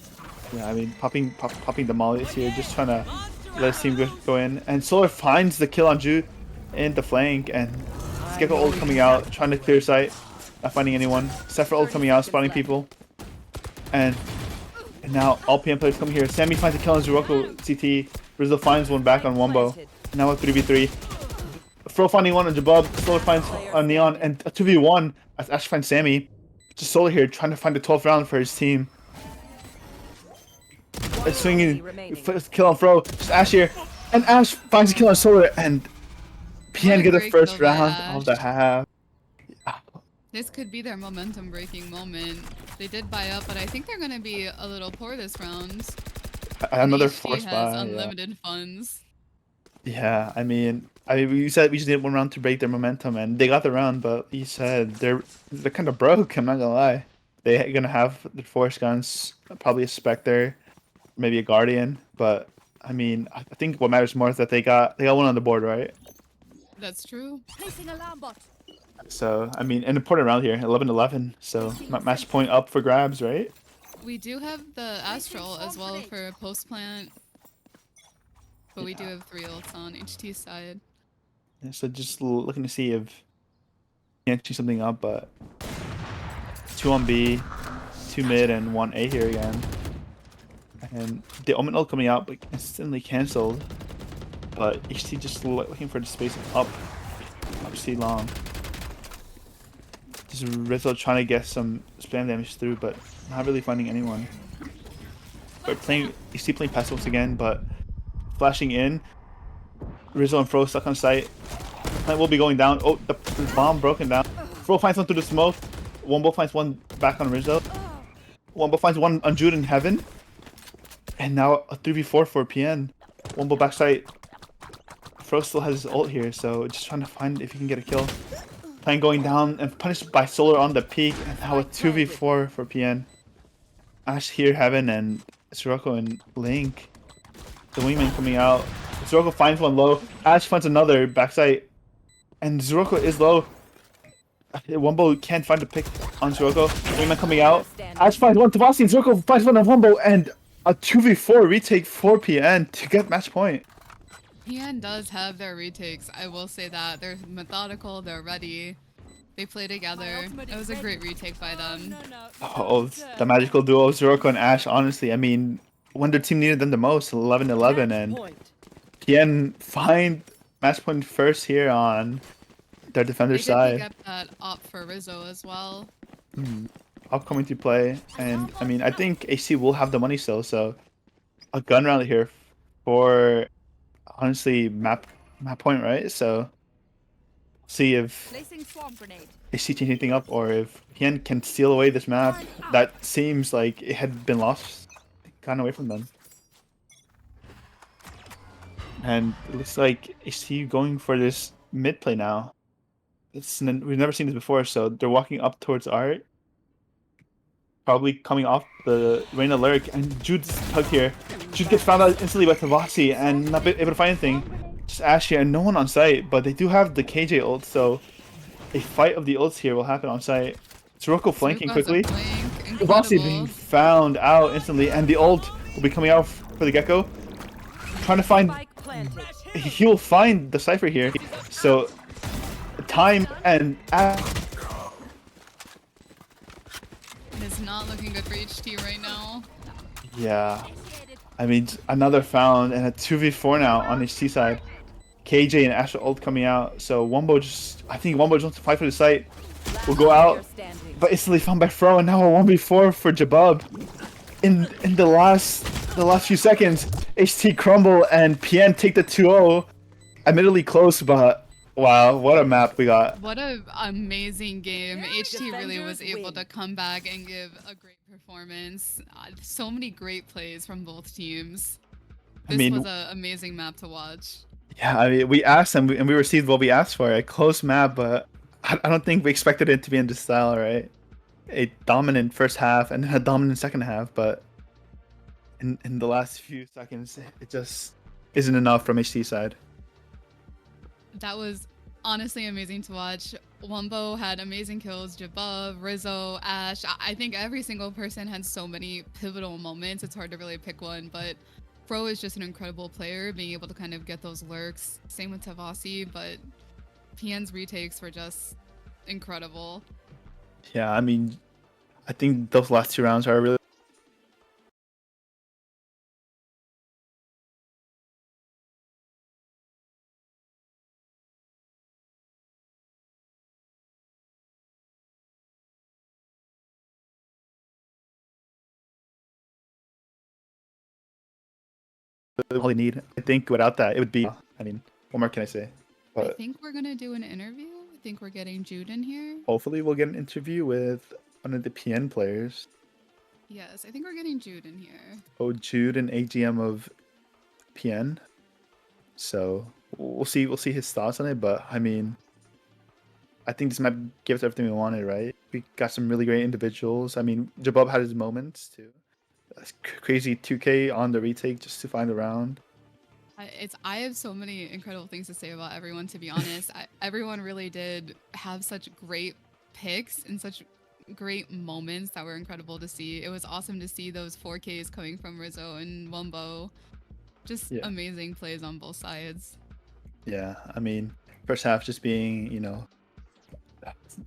Yeah, I mean, popping the mollies here, just trying to let his team go in. And Solar finds the kill on Jude in the flank, and Gecko ult coming out, trying to clear sight, not finding anyone. Sephiroth ult coming out, spawning people. And now all PM players coming here. Sammy finds a kill on Sirocco CT. Rizzo finds one back on Wombo. Now a 3v3. Fro finding one on Jabub. Solar finds on Neon, and a 2v1 as Ash finds Sammy. Just Solar here trying to find the 12th round for his team. A swinging kill on Fro. Just Ash here. And Ash finds a kill on Solar, and PN get the great first kill by round of the half. This could be their momentum breaking moment. They did buy up, but I think they're going to be a little poor this round. Another HT force has buy. unlimited funds. Yeah, I mean, we said we just need one round to break their momentum, and they got the round, but you said they're kind of broke. I'm not gonna lie. They're gonna have the force guns, probably a Spectre, maybe a Guardian, but I mean, I think what matters more is that they got one on the board, right? That's true. Placing alarm bot. So I mean, an important round here, 11-11. So match point up for grabs, right? We do have the Astral as well for post plant, but we do have 3 ults on HT's side. Yeah, so just looking to see if he can shoot something up, but 2 on B, 2 mid, and 1 A here again. And the Omen ult coming out, but instantly cancelled. But HT just looking for the space up C long. Just Rizzo trying to get some spam damage through, but not really finding anyone. But HT playing passive once again, but flashing in. Rizzo and Fro stuck on site. Plant will be going down. Oh, the bomb broken down. Fro finds one through the smoke. Wombo finds one back on Rizzo. Wombo finds one on Jude in heaven. And now a 3v4 for PN. Wombo backside. Fro still has his ult here, so just trying to find if he can get a kill. Plan going down and punished by Solar on the peak. And now a 2v4 for PN. Ash here, heaven, and Sirocco and Link. The wingman coming out. Sirocco finds one low. Ash finds another backside. And Sirocco is low. Wombo can't find the pick on Sirocco. Wingman coming out. Ash finds one. Tavasi and Sirocco finds one on Wombo. And a 2v4 retake for PN to get match point. PN does have their retakes, I will say that. They're methodical, they're ready. They play together. It was a great retake by them. Oh, the magical duo of Zuroko and Ash, honestly. I mean, when their team needed them the most, 11-11, Match and point. PN find match point first here on their defender They did side. pick up that op for Rizzo as well. Upcoming to play, and I mean, I think AC will have the money still, so a gun round here for honestly map point, right? So see if Placing swarm grenade. AC change anything up or if PN can steal away this map that seems like it had been lost, gotten away from them. And it looks like AC going for this mid play now. We've never seen this before, so they're walking up towards Art. Probably coming off the Reina Lurk, and Jude's tugged here. Jude gets found out instantly by Tavasi and not able to find anything. Just Ash here and no one on site, but they do have the KJ ult, so a fight of the ults here will happen on site. Sirocco flanking Zuko has a quickly. flank. Tavasi being Incredible. found out instantly, and the ult will be coming out for the Gecko. Trying to find... Spike planted. He will find the Cypher here. So, time and... It is not looking good for HT right now. Yeah. I mean, another found and a 2v4 now on HT side. KJ and Astra ult coming out. So Wombo I think Wombo just wants to fight for the site. Will go out, but instantly found by Fro, and now a 1v4 for Jabub. In the last few seconds, HT crumble and PN take the 2-0. Admittedly close, but wow, what a map we got. What an amazing game. HT really was able to come back and give a great performance. So many great plays from both teams. This was an amazing map to watch. Yeah, I mean, we asked and we received what we asked for. A close map, but I don't think we expected it to be in this style, right? A dominant first half and then a dominant second half, but in the last few seconds, it just isn't enough from HT side. That was honestly amazing to watch. Wumbo had amazing kills, Jabub, Rizzo, Ash. I think every single person had so many pivotal moments. It's hard to really pick one, but Fro is just an incredible player, being able to kind of get those lurks. Same with Tavasi, but PN's retakes were just incredible. Yeah, I mean, I think those last two rounds are really all they need. I think without that, it would be. I mean, what more can I say? I But think we're gonna do an interview. I think we're getting Jude in here. hopefully, we'll get an interview with one of the PN players. Yes, I think we're getting Jude in here. Oh, Jude, an AGM of PN. So we'll see. We'll see his thoughts on it. But I mean, I think this map gave us everything we wanted, right? We got some really great individuals. I mean, Jabub had his moments too. That's crazy 2K on the retake just to find a round. I have so many incredible things to say about everyone, to be honest. Everyone really did have such great picks and such great moments that were incredible to see. It was awesome to see those 4Ks coming from Rizzo and Wumbo. Just amazing plays on both sides. Yeah, I mean, first half just being, you know,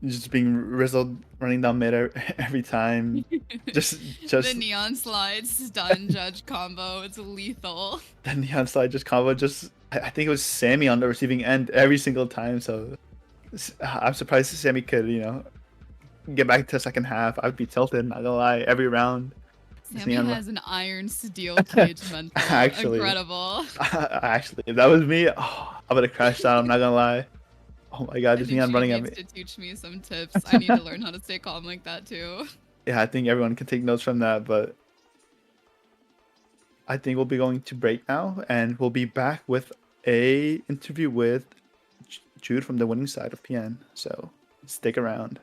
just being Rizzo running down mid every time. just The neon slide stun judge combo. It's lethal. The neon slide just combo. I think it was Sammy on the receiving end every single time. So I'm surprised Sammy could, you know, get back to the second half. I'd be tilted. Not gonna lie, every round. Sammy has an iron steel cage mental. Actually, incredible. Actually, if that was me, I would have crashed out. I'm not gonna lie. Oh my god, just neon running at me. To teach me some tips. I need to learn how to stay calm like that too. Yeah, I think everyone can take notes from that, but I think we'll be going to break now, and we'll be back with a interview with Jude from the winning side of PN. So stick around.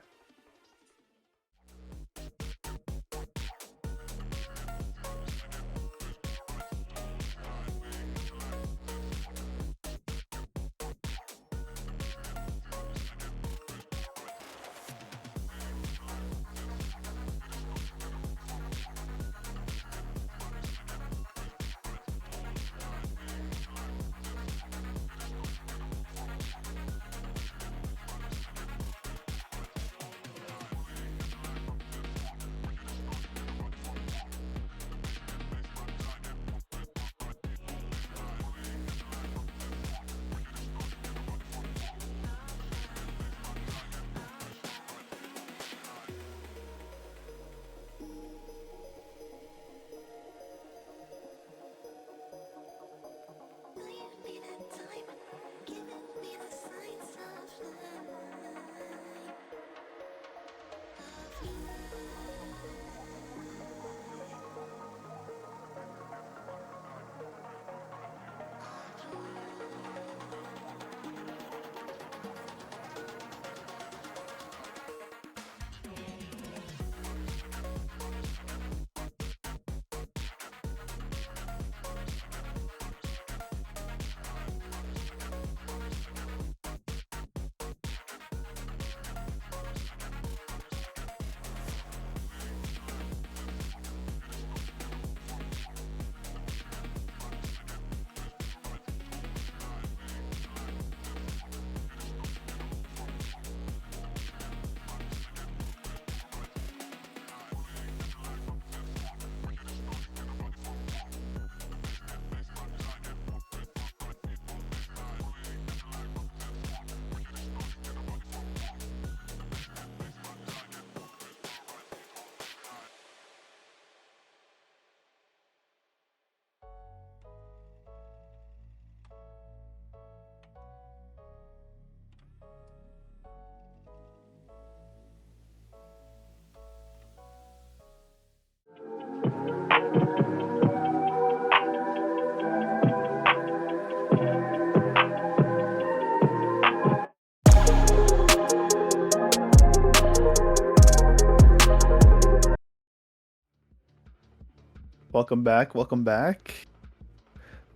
Welcome back. Welcome back.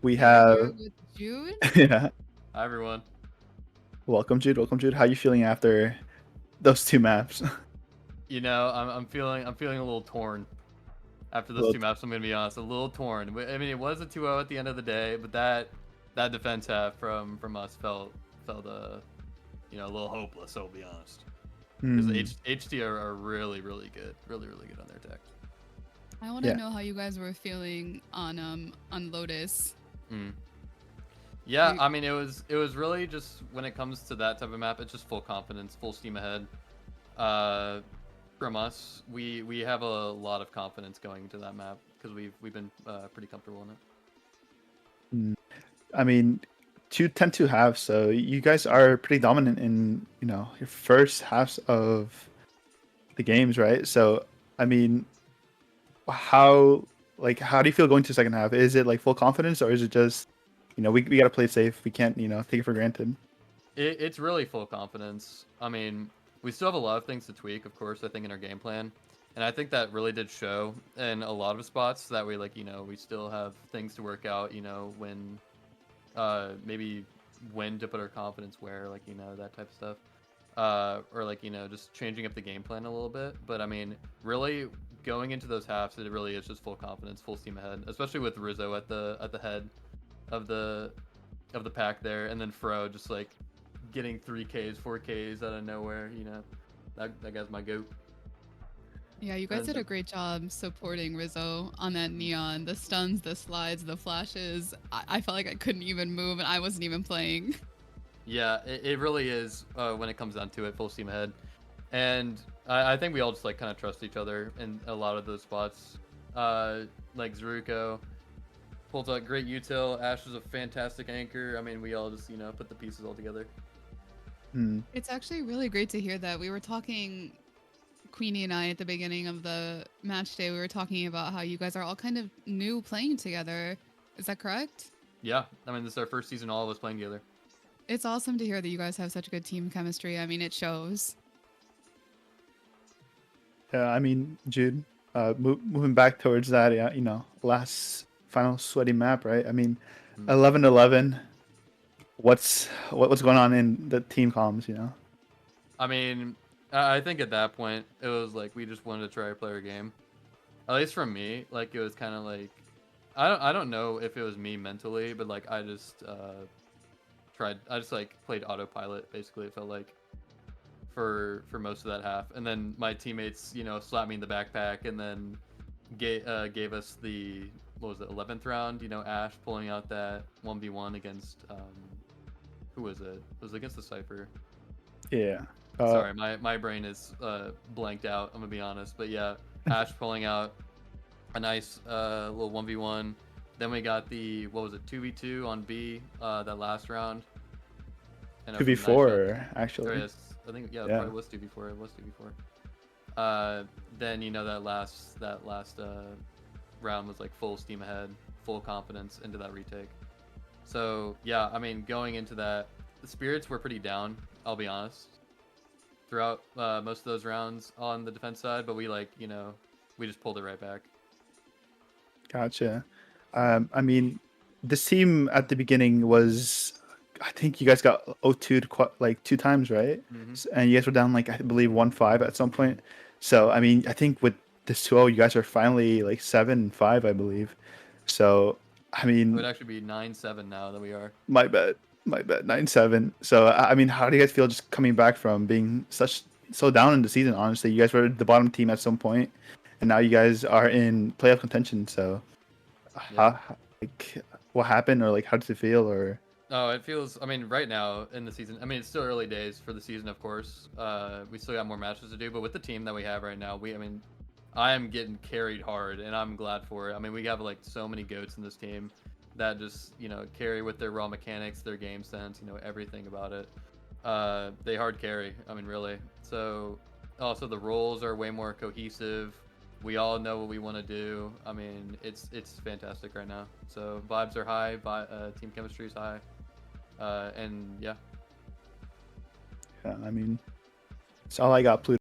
We We are here have with Jude. yeah. Hi everyone. Welcome, Jude. Welcome, Jude. How you feeling after those two maps? You know, I'm feeling a little torn after those Little two maps. I'm gonna be honest, a little torn. I mean, it was a 2-0 at the end of the day, but that defense half from us felt you know, a little hopeless. I'll be honest, because Hmm. HT are really good, really good on their tech. I want to Yeah. know how you guys were feeling on Lotus. Mm. Yeah, You- I mean, it was really just when it comes to that type of map, it's just full confidence, full steam ahead. From us, we have a lot of confidence going into that map because we've been pretty comfortable in it. I mean, 2-10-2 halves, so you guys are pretty dominant in, your first halves of the games, right? So, I mean, how how do you feel going to the second half? Is it like full confidence, or is it just, we gotta play it safe. We can't, take it for granted. It's really full confidence. I mean, we still have a lot of things to tweak, of course, I think, in our game plan. And I think that really did show in a lot of spots that we, like, we still have things to work out, when, maybe when to put our confidence where, like, that type of stuff. Or, like, just changing up the game plan a little bit. But, I mean, really going into those halves, it really is just full confidence, full steam ahead, especially with Rizzo at the head of the pack there, and then Fro just, like, getting 3Ks, 4Ks out of nowhere, that guy's my goat. Yeah, you guys did a great job supporting Rizzo on that neon. The stuns, the slides, the flashes. I felt like I couldn't even move and I wasn't even playing. Yeah, it really is, when it comes down to it, full steam ahead. And I think we all just, like, kind of trust each other in a lot of those spots. Like Zeruko pulls out great util. Ash is a fantastic anchor. I mean, we all just, put the pieces all together. Hmm. It's actually really great to hear that. We were talking, Queenie and I, at the beginning of the match day, we were talking about how you guys are all kind of new playing together. Is that correct? Yeah, I mean, this is our first season, all of us playing together. It's awesome to hear that you guys have such good team chemistry. I mean, it shows. Yeah, I mean, Jude, moving back towards that, yeah, last final sweaty map, right? I mean, 11-11. What's going on in the team comms? I mean, I think at that point, it was like we just wanted to try to play our game. At least from me, like, it was kind of like, I don't know if it was me mentally, but, like, I just like played autopilot, basically, it felt like, for most of that half. And then my teammates, slapped me in the backpack, and then gave us the, what was it, 11th round, Ash pulling out that 1v1 against, who was it? It was against the Cypher. Yeah. Sorry, my brain is blanked out, I'm gonna be honest. But yeah, Ash pulling out a nice little 1v1. Then we got the, what was it, 2v2 on B, that last round. And 2v4 actually. yes, I think, yeah, Yeah. probably was 2v4. It was 2v4. Then, that last round was like full steam ahead, full confidence into that retake. So yeah, I mean, going into that, the spirits were pretty down, I'll be honest, throughout most of those rounds on the defense side, but we, like, we just pulled it right back. Gotcha. I mean, this team at the beginning was, I think you guys got 0-2'd like 2 times, right? And you guys were down, like, I believe 1-5 at some point. So I mean, I think with this 2-0, you guys are finally like 7-5, I believe. So I mean, It would actually be 9-7 now that we are. my bad, 9-7. So I mean, how do you guys feel just coming back from being so down in the season? Honestly, you guys were the bottom team at some point, and now you guys are in playoff contention. So, Yeah. like, what happened, or like, how does it feel, or? Oh, it feels, I mean, right now in the season, I mean, it's still early days for the season, of course. We still got more matches to do, but with the team that we have right now, I mean, I am getting carried hard, and I'm glad for it. I mean, we have, like, so many goats in this team that just, carry with their raw mechanics, their game sense, everything about it. They hard carry, I mean, really. So, also the roles are way more cohesive. We all know what we want to do. I mean, it's fantastic right now. So vibes are high, team chemistry is high, and yeah. Yeah, I mean, it's all I got, Pluto.